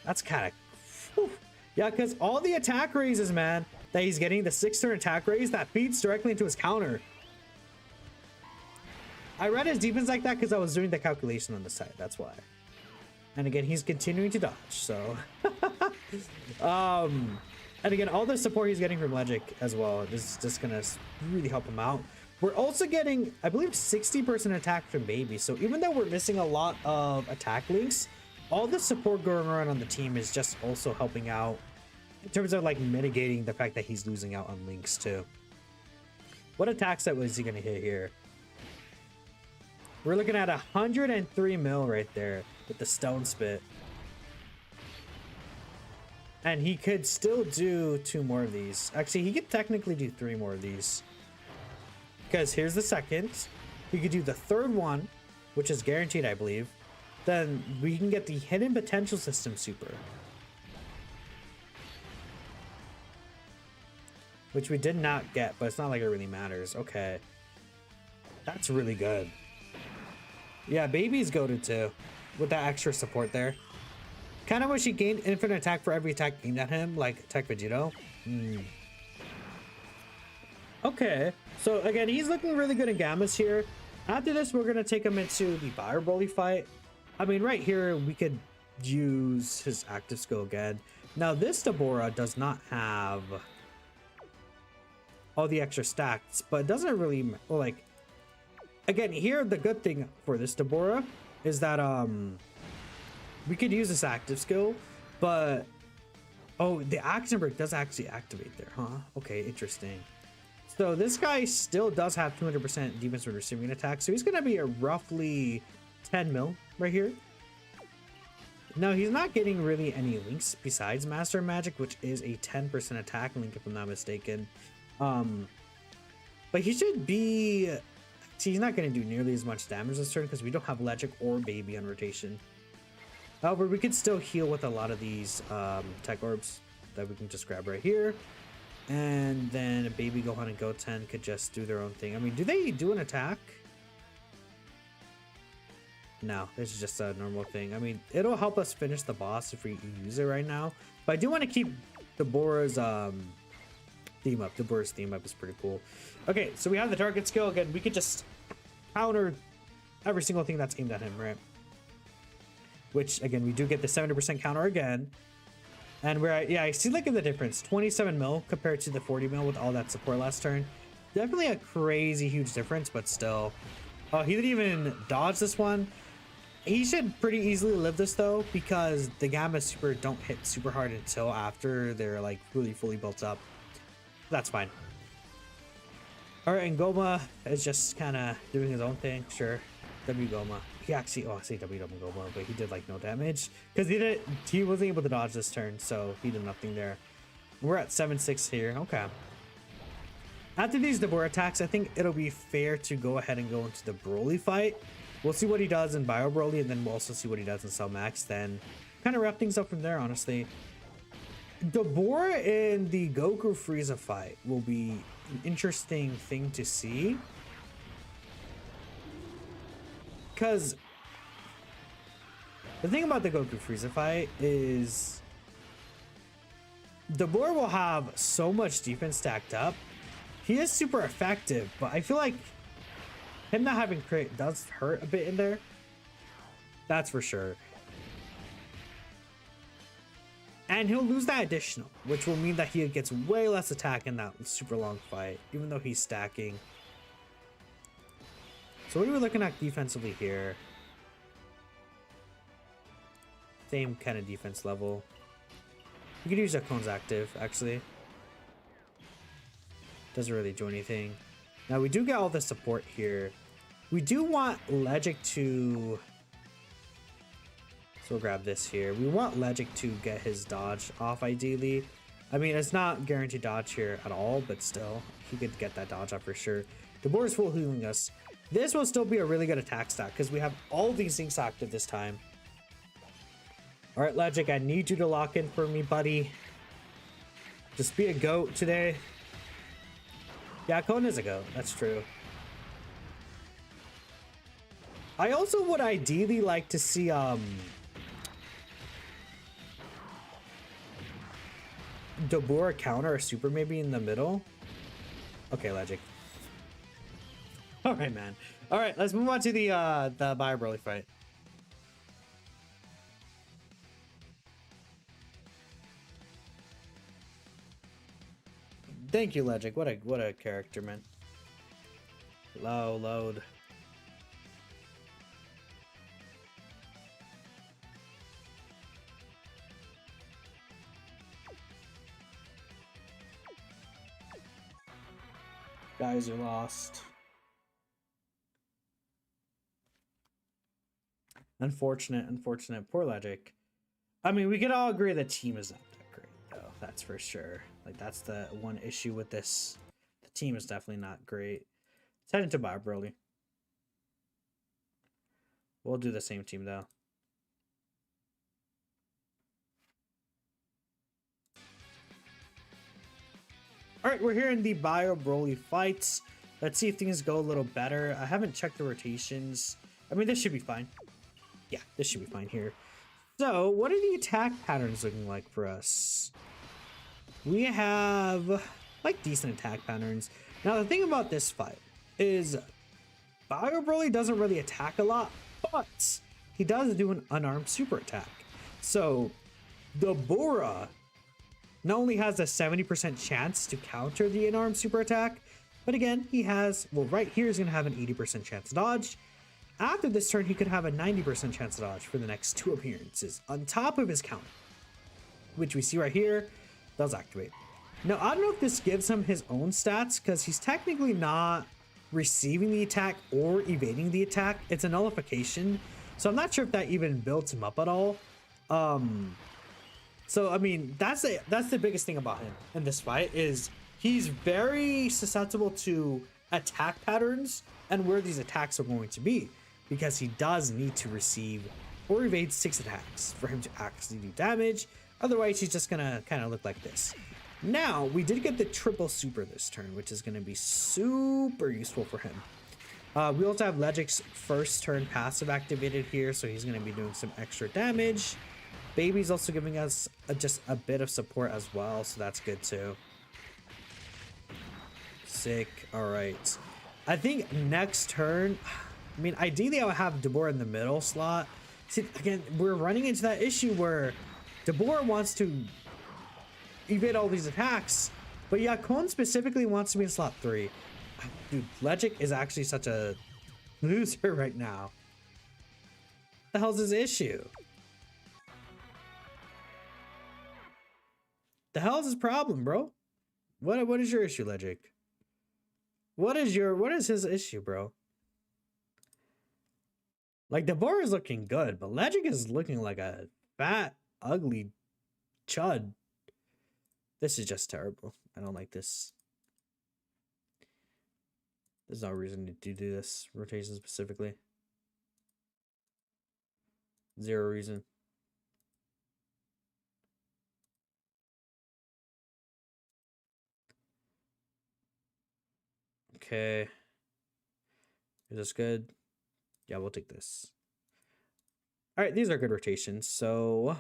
That's kind of... Yeah, because all the attack raises, man, that he's getting, the 6-turn attack raise, that feeds directly into his counter. I read his defense like that because I was doing the calculation on the side. That's why. And again, he's continuing to dodge, so... and again, all the support he's getting from Legic as well is just going to really help him out. We're also getting, I believe, 60% attack from Baby. So even though we're missing a lot of attack links, all the support going around on the team is just also helping out in terms of like mitigating the fact that he's losing out on links too. What attack set was he going to hit here? We're looking at 103 mil right there with the Stone Spit. And he could still do 2 more of these. Actually, he could technically do 3 more of these. Because here's the second. He could do the third one, which is guaranteed, I believe. Then we can get the Hidden Potential System super. Which we did not get, but it's not like it really matters. Okay. That's really good. Yeah, Baby's goated too. With that extra support there. Kind of wish he gained infinite attack for every attack aimed at him, like Tech Vegito. Okay, so again, he's looking really good in Gamas here. After this, we're gonna take him into the Bio-Broly fight. I mean, right here, we could use his active skill again. Now, this Dabura does not have all the extra stats, but it doesn't really, well, like, again, here, the good thing for this Dabura is that, we could use this active skill, but, oh, the action break does actually activate there, huh? Okay, interesting. So this guy still does have 200% defense when receiving an attack, so he's gonna be a roughly 10 mil right here. Now, he's not getting really any links besides Master Magic, which is a 10% attack link, if I'm not mistaken. But he should be... See, he's not going to do nearly as much damage this turn because we don't have Legic or Baby on rotation. However, we could still heal with a lot of these Tech Orbs that we can just grab right here. And then Baby, Gohan, and Goten could just do their own thing. I mean, do they do an attack? No, this is just a normal thing. I mean, it'll help us finish the boss if we use it right now. But I do want to keep Dabura's theme up. Dabura's theme up is pretty cool. Okay, so we have the target skill. Again, we could just counter every single thing that's aimed at him, right? Which, again, we do get the 70% counter again. And we're at, yeah, I see like in the difference. 27 mil compared to the 40 mil with all that support last turn. Definitely a crazy huge difference, but still. Oh, he didn't even dodge this one. He should pretty easily live this though, because the Gamma Super don't hit super hard until after they're like really fully built up. That's fine. All right, and Goma is just kind of doing his own thing. Sure, W Goma. He actually, oh, I say W Goma, but he did like no damage because he wasn't able to dodge this turn, so he did nothing there. We're at 7-6 here. Okay. After these Dabura attacks, I think it'll be fair to go ahead and go into the Broly fight. We'll see what he does in Bio-Broly, and then we'll also see what he does in Cell Max. Then kind of wrap things up from there, honestly. Dabura in the Goku Frieza fight will be an interesting thing to see. Because the thing about the Goku Frieza fight is Dabura will have so much defense stacked up. He is super effective, but I feel like him not having crit does hurt a bit in there. That's for sure. And he'll lose that additional, which will mean that he gets way less attack in that super long fight, even though he's stacking. So what are we looking at defensively here? Same kind of defense level. We could use Kone's active, actually. Doesn't really do anything. Now we do get all the support here. We do want Legic to... So we'll grab this here. We want Legic to get his dodge off ideally. I mean, it's not guaranteed dodge here at all, but still, he could get that dodge off for sure. Dabura is full healing us. This will still be a really good attack stack because we have all these things active this time. All right, Legic, I need you to lock in for me, buddy. Just be a goat today. Yeah, Kone is a goat. That's true. I also would ideally like to see Dabura counter a super maybe in the middle. Okay, Legic. All right, man. All right, let's move on to the Bio-Broly fight. Thank you, Legic. What a character, man. Load. Guys are lost. Unfortunate. Poor Legic. I mean, we could all agree the team is not that great, though. That's for sure. Like, that's the one issue with this. The team is definitely not great. Let's head into Bio-Broly. We'll do the same team, though. All right, we're here in the Bio-Broly fights. Let's see if things go a little better. I haven't checked the rotations. I mean, this should be fine. Yeah, this should be fine here. So, what are the attack patterns looking like for us? We have, like, decent attack patterns. Now, the thing about this fight is Bio-Broly doesn't really attack a lot, but he does do an unarmed super attack. So Dabura not only has a 70% chance to counter the unarmed super attack, but again, he has, well, right here he's going to have an 80% chance to dodge. After this turn, he could have a 90% chance to dodge for the next 2 appearances on top of his counter, which we see right here does activate. Now, I don't know if this gives him his own stats because he's technically not receiving the attack or evading the attack. It's a nullification. So I'm not sure if that even builds him up at all. So, I mean, that's the biggest thing about him in this fight is he's very susceptible to attack patterns and where these attacks are going to be, because he does need to receive or evade 6 attacks for him to actually do damage. Otherwise, he's just gonna kind of look like this. Now, we did get the triple super this turn, which is going to be super useful for him. We also have Legic's first turn passive activated here, so he's going to be doing some extra damage. Baby's also giving us just a bit of support as well, so that's good too. Sick. All right. I think next turn, I mean, ideally I would have Dabura in the middle slot. See, again, we're running into that issue where Dabura wants to evade all these attacks, but yeah, Kon specifically wants to be in slot 3. Dude, Legic is actually such a loser right now. The hell's his issue? The hell's his problem, bro? What is your issue, Legic? What is his issue, bro? Like, Dabura is looking good, but Legic is looking like a fat, ugly chud. This is just terrible. I don't like this. There's no reason to do this rotation specifically. 0 reason. Okay. Is this good? Yeah, we'll take this. All right, these are good rotations. So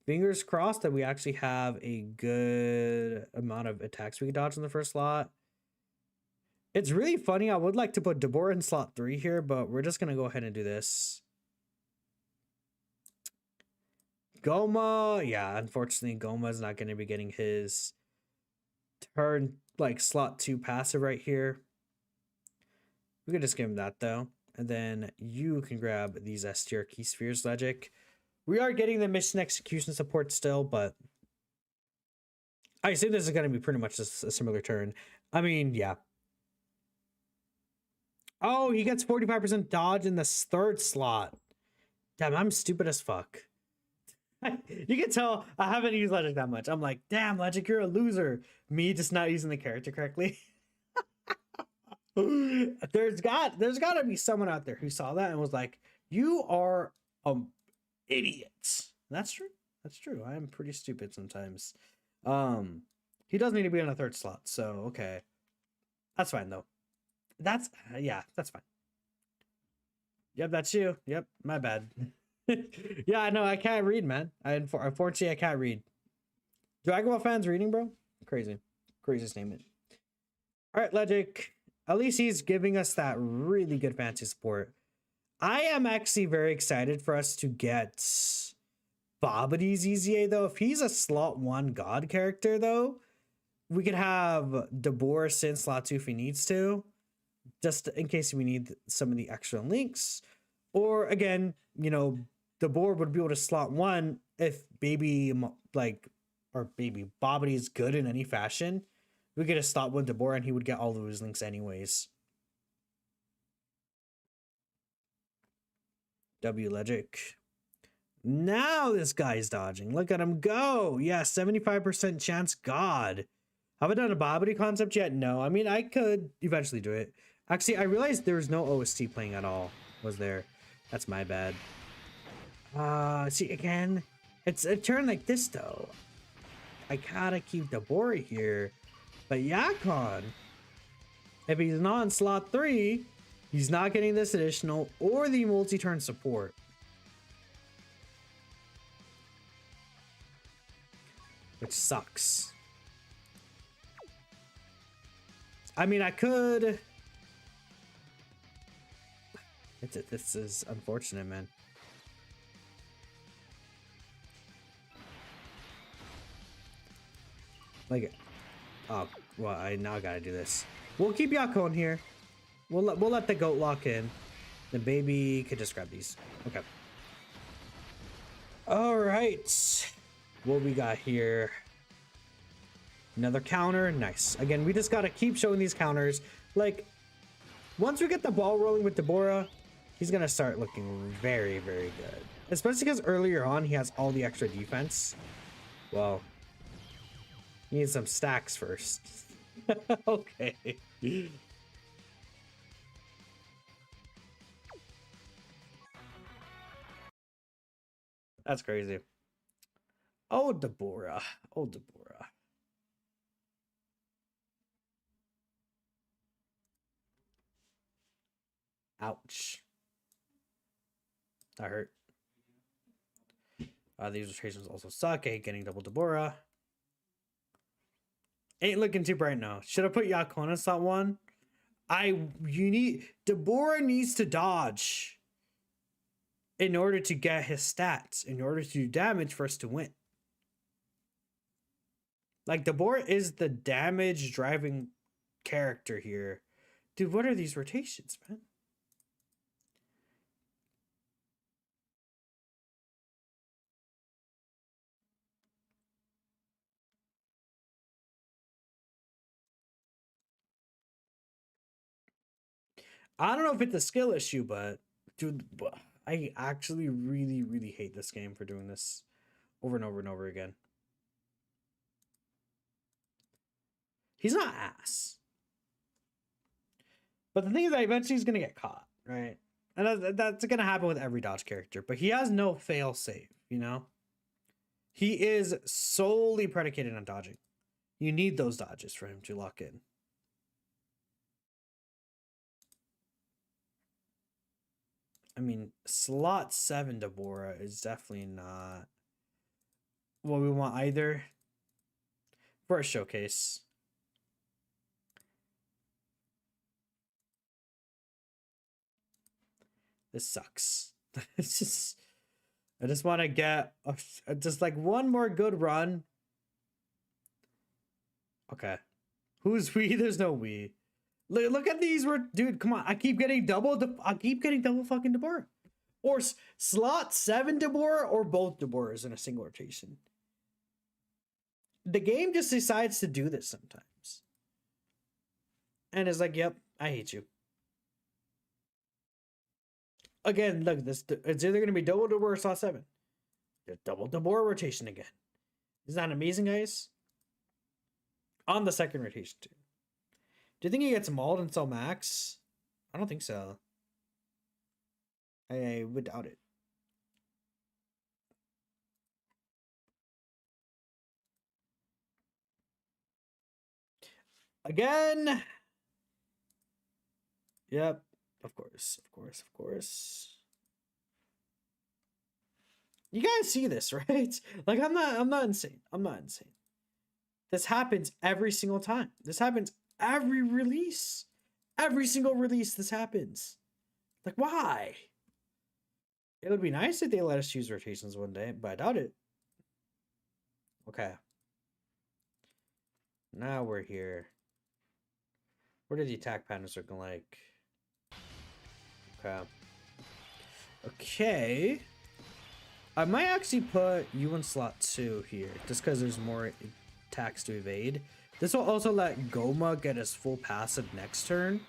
fingers crossed that we actually have a good amount of attacks we can dodge in the first slot. It's really funny. I would like to put Dabura in slot 3 here, but we're just going to go ahead and do this. Goma. Yeah, unfortunately, Goma is not going to be getting his turn, like, slot 2 passive right here. We could just give him that, though. And then you can grab these S tier key spheres, Legic. We are getting the mission execution support still, but I assume this is going to be pretty much a similar turn. I mean, yeah. Oh, he gets 45% dodge in the 3rd slot. Damn, I'm stupid as fuck. You can tell I haven't used Legic that much. I'm like, damn, Legic, you're a loser. Me just not using the character correctly. There's got to be someone out there who saw that and was like, you are idiot. That's true. That's true. I am pretty stupid sometimes. He does need to be in a 3rd slot, so okay. That's fine though. That's yeah, that's fine. Yep, that's you. Yep, my bad. Yeah, I know, I can't read, man. Unfortunately, I can't read. Dragon Ball fans reading, bro? Crazy. Crazy statement. All right, Legic. At least he's giving us that really good fancy support. I am actually very excited for us to get Babidi's EZA, though. If he's a slot 1 god character, though, we could have Dabura sit in slot 2 if he needs to, just in case we need some of the extra links. Or, again, you know, Dabura would be able to slot 1 if baby Babidi is good in any fashion. We could just slot 1 Dabura and he would get all of his links anyways. W Legic. Now this guy's dodging. Look at him go. Yeah, 75% chance god. Have I done a Babidi concept yet? No. I mean, I could eventually do it. Actually, I realized there was no OST playing at all. Was there? That's my bad. See, again, it's a turn like this, though. I gotta keep Dabura here. But Yakon, if he's not in slot 3, he's not getting this additional or the multi-turn support. Which sucks. I mean, I could. This is unfortunate, man. Like, oh, well, I now gotta do this. We'll keep Yako in here. We'll let the goat lock in. The baby could just grab these. Okay. All right. What we got here? Another counter. Nice. Again, we just gotta keep showing these counters. Like, once we get the ball rolling with Dabura, he's gonna start looking very, very good. Especially because earlier on he has all the extra defense. Well, he needs some stacks first. Okay. That's crazy. Oh, Dabura. Oh, Dabura. Ouch. That hurt. These rotations also suck. I hate getting double Dabura. Ain't looking too bright now. Should I put Yako on slot 1? Dabura needs to dodge in order to get his stats, in order to do damage for us to win. Like, Dabura is the damage driving character here. Dude, what are these rotations, man? I don't know if it's a skill issue, but dude, I actually really, really hate this game for doing this over and over and over again. He's not ass. But the thing is that eventually he's going to get caught, right? And that's going to happen with every dodge character. But he has no fail save, you know? He is solely predicated on dodging. You need those dodges for him to lock in. I mean, slot 7 Dabura is definitely not what we want either for a showcase. This sucks. It's just, I just want to get just like one more good run. Okay. Who's we? There's no we. Look at these. Dude, come on. I keep getting double fucking Dabura. Or slot 7 Dabura or both Daburas in a single rotation. The game just decides to do this sometimes. And it's like, yep, I hate you. Again, look, it's either going to be double Dabura or slot 7. There's double Dabura rotation again. Isn't that amazing, guys? On the second rotation, too. Do you think he gets mauled until max? I don't think so. I would doubt it. Again. Yep. Of course. You guys see this, right? Like, I'm not insane. This happens every single time. This happens every release. Every single release this happens. Like, why? It would be nice if they let us choose rotations one day, but I doubt it. Okay. Now we're here. What are the attack patterns looking like? Okay. I might actually put you in slot 2 here, just because there's more attacks to evade. This will also let Goma get his full passive next turn.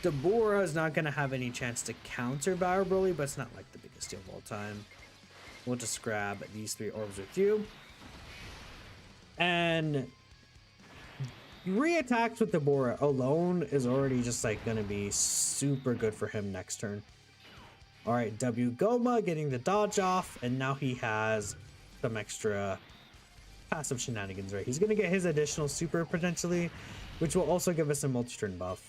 Dabura is not going to have any chance to counter Bio-Broly, but it's not like the biggest deal of all time. We'll just grab these 3 orbs with you. And 3 attacks with Dabura alone is already just like going to be super good for him next turn. All right, W Goma getting the dodge off, and now he has some extra passive shenanigans, right? He's going to get his additional super potentially, which will also give us a multi-turn buff.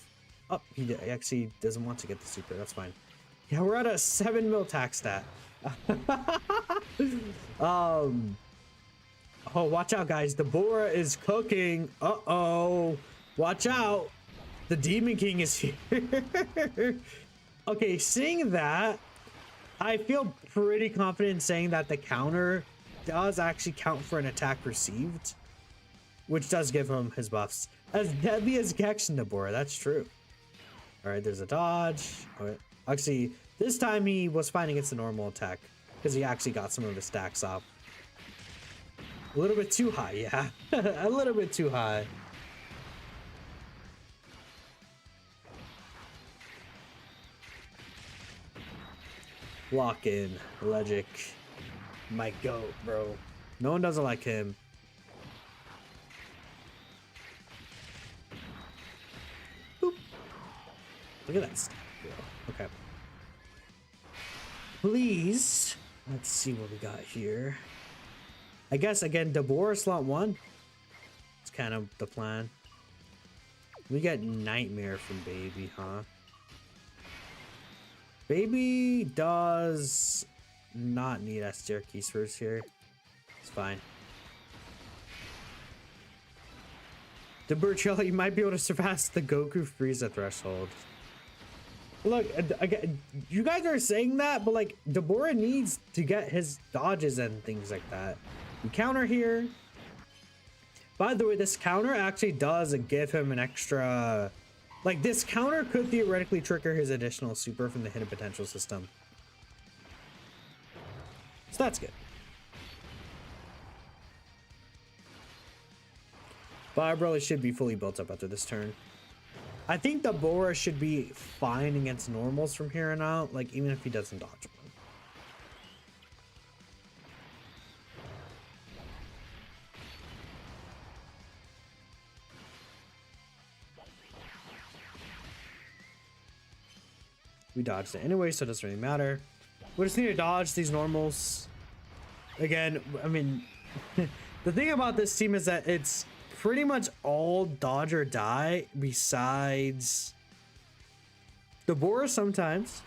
Oh, he actually doesn't want to get the super. That's fine. Yeah, we're at a 7 mil attack stat. Oh, watch out, guys. Dabura is cooking. Uh-oh. Watch out. The Demon King is here. Okay, seeing that, I feel pretty confident in saying that the counter does actually count for an attack received, which does give him his buffs. As deadly as Gex Dabura, that's true. All right, there's a dodge. All right. Actually, this time he was fine against the normal attack because he actually got some of his stacks off. A little bit too high, yeah. A little bit too high. Lock in, Legic. My goat, bro. No one doesn't like him. Boop. Look at that stack, bro. Okay. Please. Let's see what we got here. I guess, again, Dabura slot 1. It's kind of the plan. We got Nightmare from Baby, huh? Baby does not need SDR keys first here. It's fine. Dabura, you might be able to surpass the Goku Frieza threshold. Look, again, you guys are saying that, but like Dabura needs to get his dodges and things like that. We counter here. By the way, this counter actually does give him an extra. Like, this counter could theoretically trigger his additional super from the hidden potential system. So that's good. Bio-Broly should be fully built up after this turn. I think Dabura should be fine against normals from here on out, like, even if he doesn't dodge one. We dodged it anyway, so it doesn't really matter. We just need to dodge these normals. Again, I mean, the thing about this team is that it's pretty much all dodge or die besides Dabura sometimes.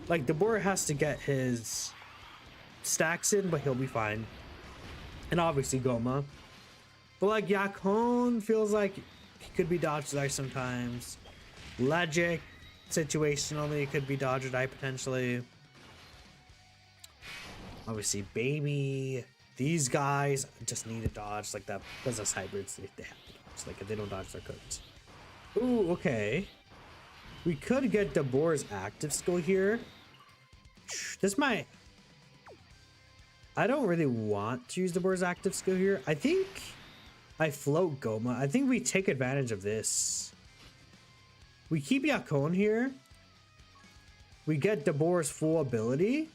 Like, Dabura has to get his stacks in, but he'll be fine. And obviously Goma. But like Yakon feels like he could be dodge or die sometimes. Legic, situationally, it could be dodge or die potentially. Obviously, Baby. These guys just need to dodge like that because as hybrids, they have to dodge. Like if they don't dodge, they're cooked. Ooh, okay. We could get Dabura's active skill here. This might. I don't really want to use Dabura's active skill here. I think I float Goma. I think we take advantage of this. We keep Yakon here. We get Dabura's full ability.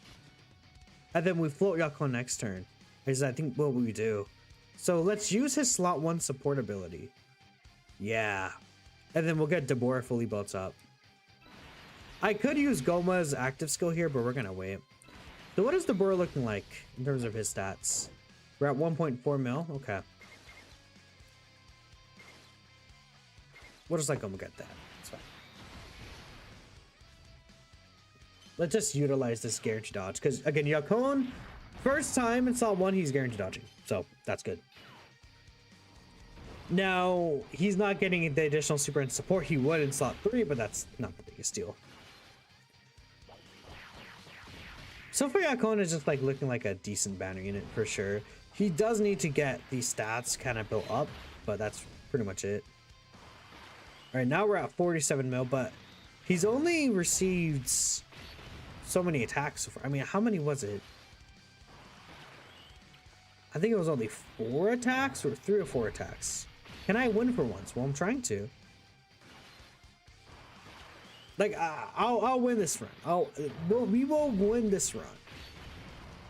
And then we float Yakon next turn. Is I think what we do. So let's use his slot 1 support ability. Yeah. And then we'll get Dabura fully built up. I could use Goma's active skill here, but we're going to wait. So what is Dabura looking like in terms of his stats? We're at 1.4 mil. Okay. We'll just let Goma get that. It's fine. Let's just utilize this guaranteed dodge. Because, again, Yakon, first time in slot 1, he's guaranteed dodging. So, that's good. Now, he's not getting the additional super and support he would in slot 3, but that's not the biggest deal. So far, Yakon is just like looking like a decent banner unit for sure. He does need to get these stats kind of built up, but that's pretty much it. All right, now we're at 47 mil, but he's only received so many attacks so far. I mean, how many was it? I think it was only 4 attacks or 3 or 4 attacks. Can I win for once? Well, I'm trying to. Like, I'll win this run. We will win this run.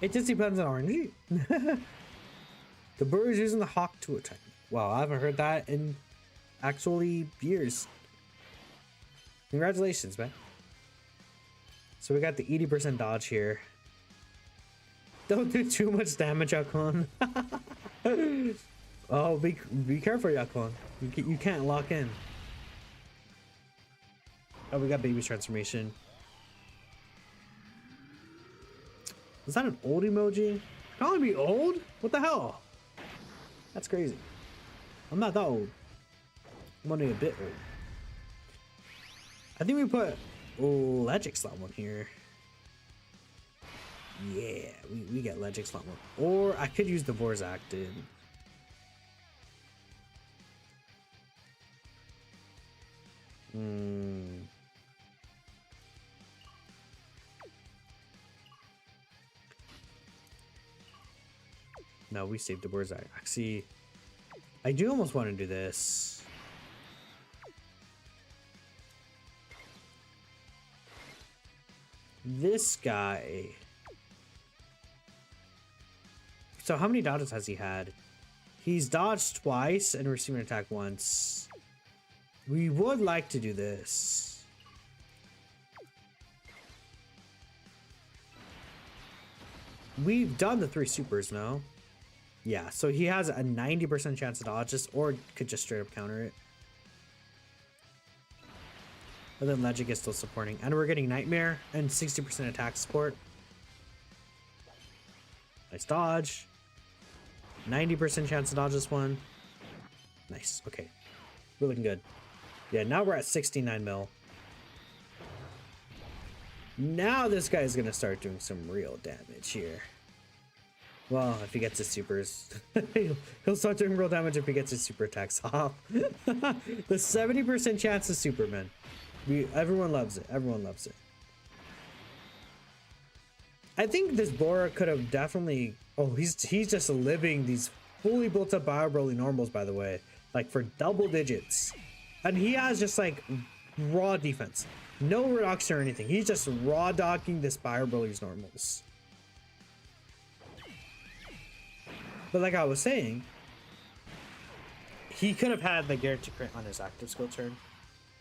It just depends on RNG. The bird is using the hawk to attack. Wow, I haven't heard that in actually years. Congratulations, man. So we got the 80% dodge here. Don't do too much damage, Yakon. Oh, be careful, Yakon. You can't lock in. Oh, we got Baby's transformation. Is that an old emoji? Can only be old? What the hell? That's crazy. I'm not that old. I'm only a bit old. I think we put Legic slot 1 here. Yeah, we get Legic slot 1. Or I could use Dabura's active. No, we saved Dabura's active. Actually, I do almost want to do this. This guy. So how many dodges has he had? He's dodged twice and received an attack once. We would like to do this. We've done the 3 supers now. Yeah, so he has a 90% chance to dodge this, or could just straight up counter it. But then Legic is still supporting. And we're getting Nightmare and 60% attack support. Nice dodge. 90% chance to dodge this one. Nice. Okay. We're looking good. Yeah, now we're at 69 mil. Now this guy is going to start doing some real damage here. Well, if he gets his supers, he'll start doing real damage if he gets his super attacks off. The 70% chance of Superman. Everyone loves it. Everyone loves it. I think this Bora could have definitely... Oh, he's just living these fully built up Bio-Broly normals, by the way. Like for double digits. And he has just like raw defense. No reduction or anything. He's just raw docking this Bio-Broly's normals. But like I was saying, he could have had the guarantee crit on his active skill turn.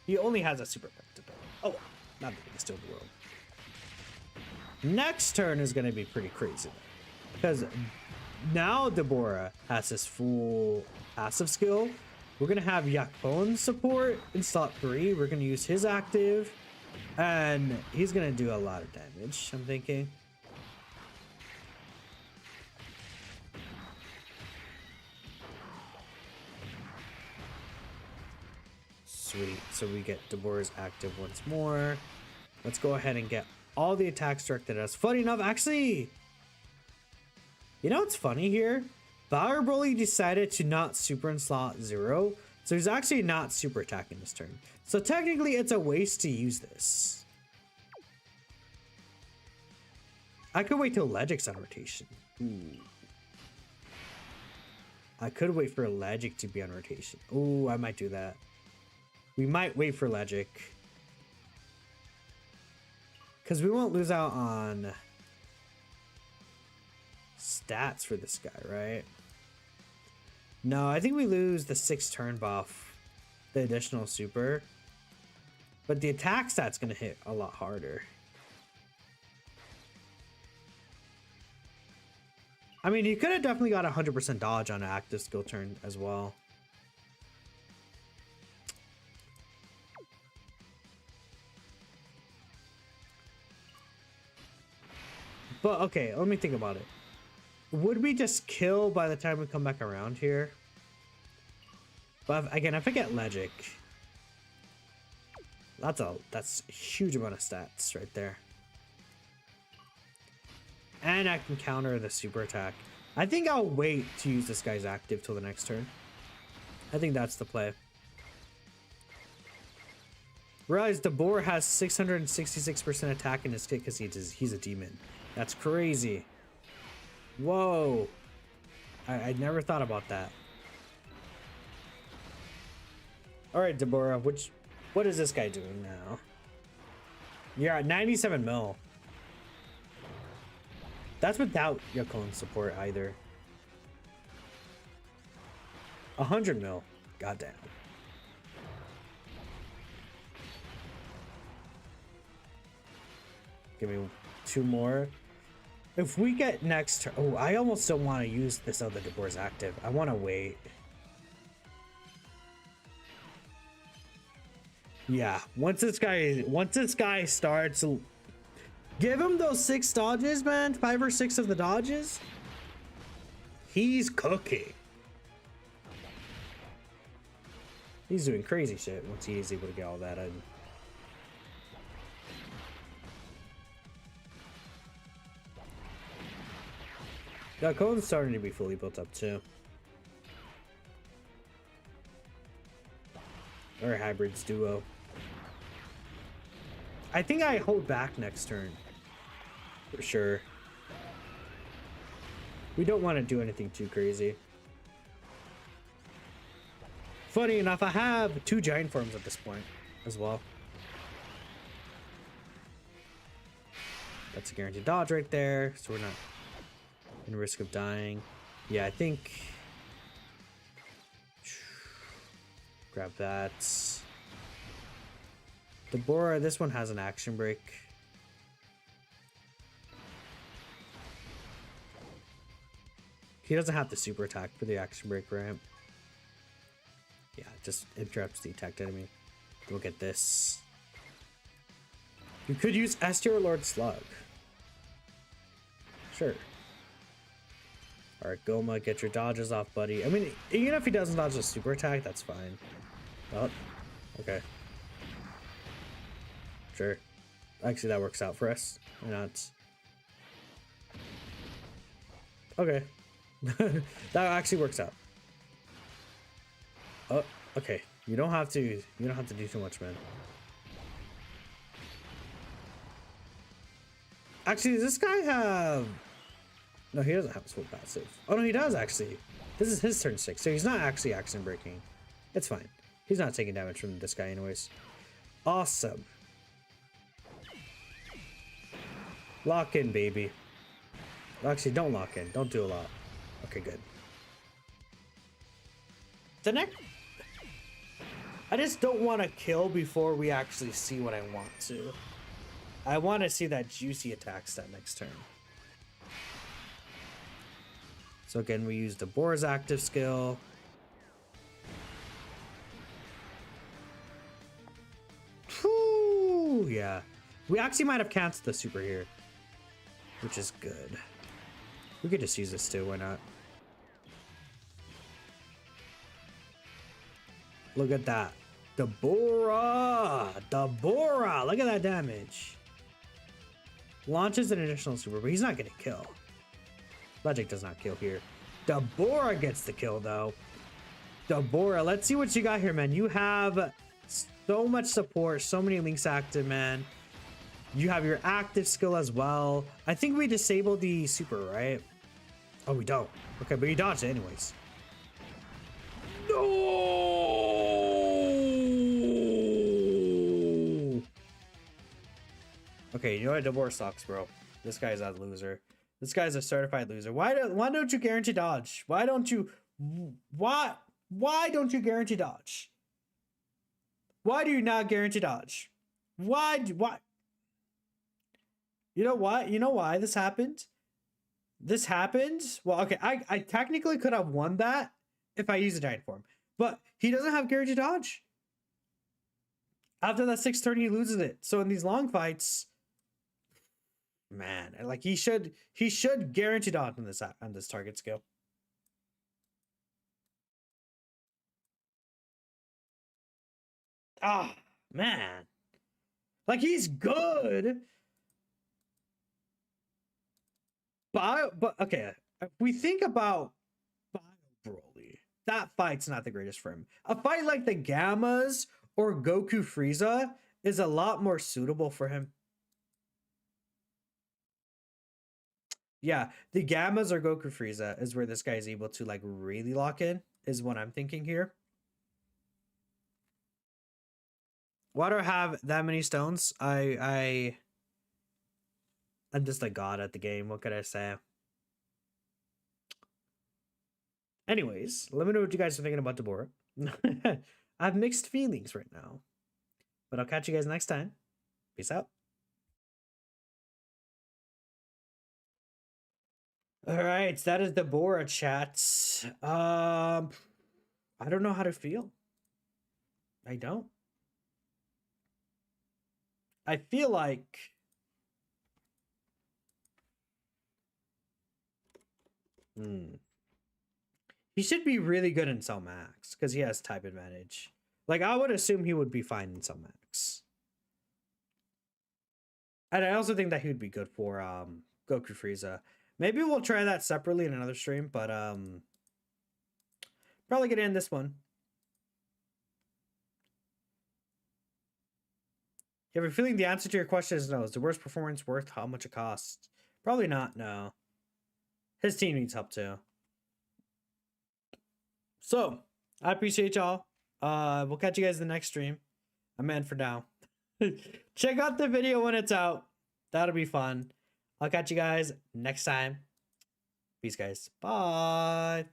He only has a super effective. Oh, not the biggest deal in the world. Next turn is going to be pretty crazy. Because now Dabura has his full passive skill. We're going to have Yakbone support in slot 3. We're going to use his active. And he's going to do a lot of damage, I'm thinking. Sweet. So we get Dabura's active once more. Let's go ahead and get all the attacks directed at us. Funny enough, actually, you know what's funny here? Bio-Broly decided to not super in slot 0. So he's actually not super attacking this turn. So technically it's a waste to use this. I could wait till Legic's on rotation. Ooh. I could wait for Legic to be on rotation. Ooh, I might do that. We might wait for Legic. Because we won't lose out on stats for this guy, right? No, I think we lose the 6 turn buff, the additional super. But the attack stat's going to hit a lot harder. I mean, you could have definitely got 100% dodge on an active skill turn as well. But okay, let me think about it. Would we just kill by the time we come back around here? But again, if I get Legic, that's a huge amount of stats right there. And I can counter the super attack. I think I'll wait to use this guy's active till the next turn. I think that's the play. Realize Dabura has 666% attack in his kit because he's a demon. That's crazy. Whoa. I never thought about that. Alright, Dabura, what is this guy doing now? You're at 97 mil. That's without Yakon support either. 100 mil. Goddamn. Give me 2 more. If we get next turn... Oh, I almost don't want to use this other Dabura's active. I want to wait. Yeah, once this guy starts... Give him those 6 dodges, man. 5 or 6 of the dodges. He's cooking. He's doing crazy shit once he is able to get all that in. Yeah, Cohen's starting to be fully built up too. Or hybrids duo. I think I hold back next turn. For sure. We don't want to do anything too crazy. Funny enough, I have 2 giant forms at this point as well. That's a guaranteed dodge right there, so we're not in risk of dying. Yeah, I think... Grab that. Dabura, this one has an action break. He doesn't have the super attack for the action break ramp. Yeah, just interrupts the attacked enemy. We'll get this. You could use S tier Lord Slug. Sure. Alright, Goma, get your dodges off, buddy. I mean, even if he doesn't dodge a super attack, that's fine. Oh, okay. Sure. Actually, that works out for us. Why not? Okay. That actually works out. Oh, okay. You don't have to do too much, man. Actually, does this guy have... No, he doesn't have a full passive. Oh, no, he does, actually. This is his turn 6, so he's not actually action breaking. It's fine. He's not taking damage from this guy anyways. Awesome. Lock in, baby. Actually, don't lock in. Don't do a lot. Okay, good. The next... I just don't want to kill before we actually see what I want to. I want to see that juicy attack stat next turn. So again, we use Dabura's active skill. Whew, yeah. We actually might have canceled the super here, which is good. We could just use this too, why not? Look at that. Dabura! Dabura! Look at that damage. Launches an additional super, but he's not gonna kill. Logic does not kill here. Dabura gets the kill though. Dabura, let's see what you got here, man. You have so much support, so many links active, man. You have your active skill as well. I think we disabled the super, right? Oh, we don't. Okay, but you dodged it anyways. No! Okay, you know what? Dabura sucks, bro. This guy's a loser. This guy's a certified loser. Why don't you guarantee dodge? Why don't you guarantee dodge? Why do you not guarantee dodge? Why? You know what? You know why this happened? This happened. Well, okay, I technically could have won that if I used a giant form, but he doesn't have guaranteed dodge. After that 6th turn, he loses it. So in these long fights, man, like he should guarantee dodge on this target skill. Ah, man, like he's good. But okay, if we think about Bio-Broly, that fight's not the greatest for him. A fight like the Gamas or Goku Frieza is a lot more suitable for him. Yeah, the Gamas or Goku Frieza is where this guy is able to like really lock in, is what I'm thinking here. Why do I have that many stones? I'm just a god at the game. What could I say? Anyways, let me know what you guys are thinking about Dabura. I have mixed feelings right now. But I'll catch you guys next time. Peace out. Alright, so that is Dabura, chat. I don't know how to feel. I don't. I feel like... He should be really good in Cell Max, because he has type advantage. Like, I would assume he would be fine in some mechs. And I also think that he would be good for Goku Frieza. Maybe we'll try that separately in another stream, but probably gonna end this one. You have a feeling the answer to your question is no. Is the worst performance worth how much it costs? Probably not, no. His team needs help too. So, I appreciate y'all. We'll catch you guys in the next stream. I'm in for now. Check out the video when it's out. That'll be fun. I'll catch you guys next time. Peace, guys. Bye.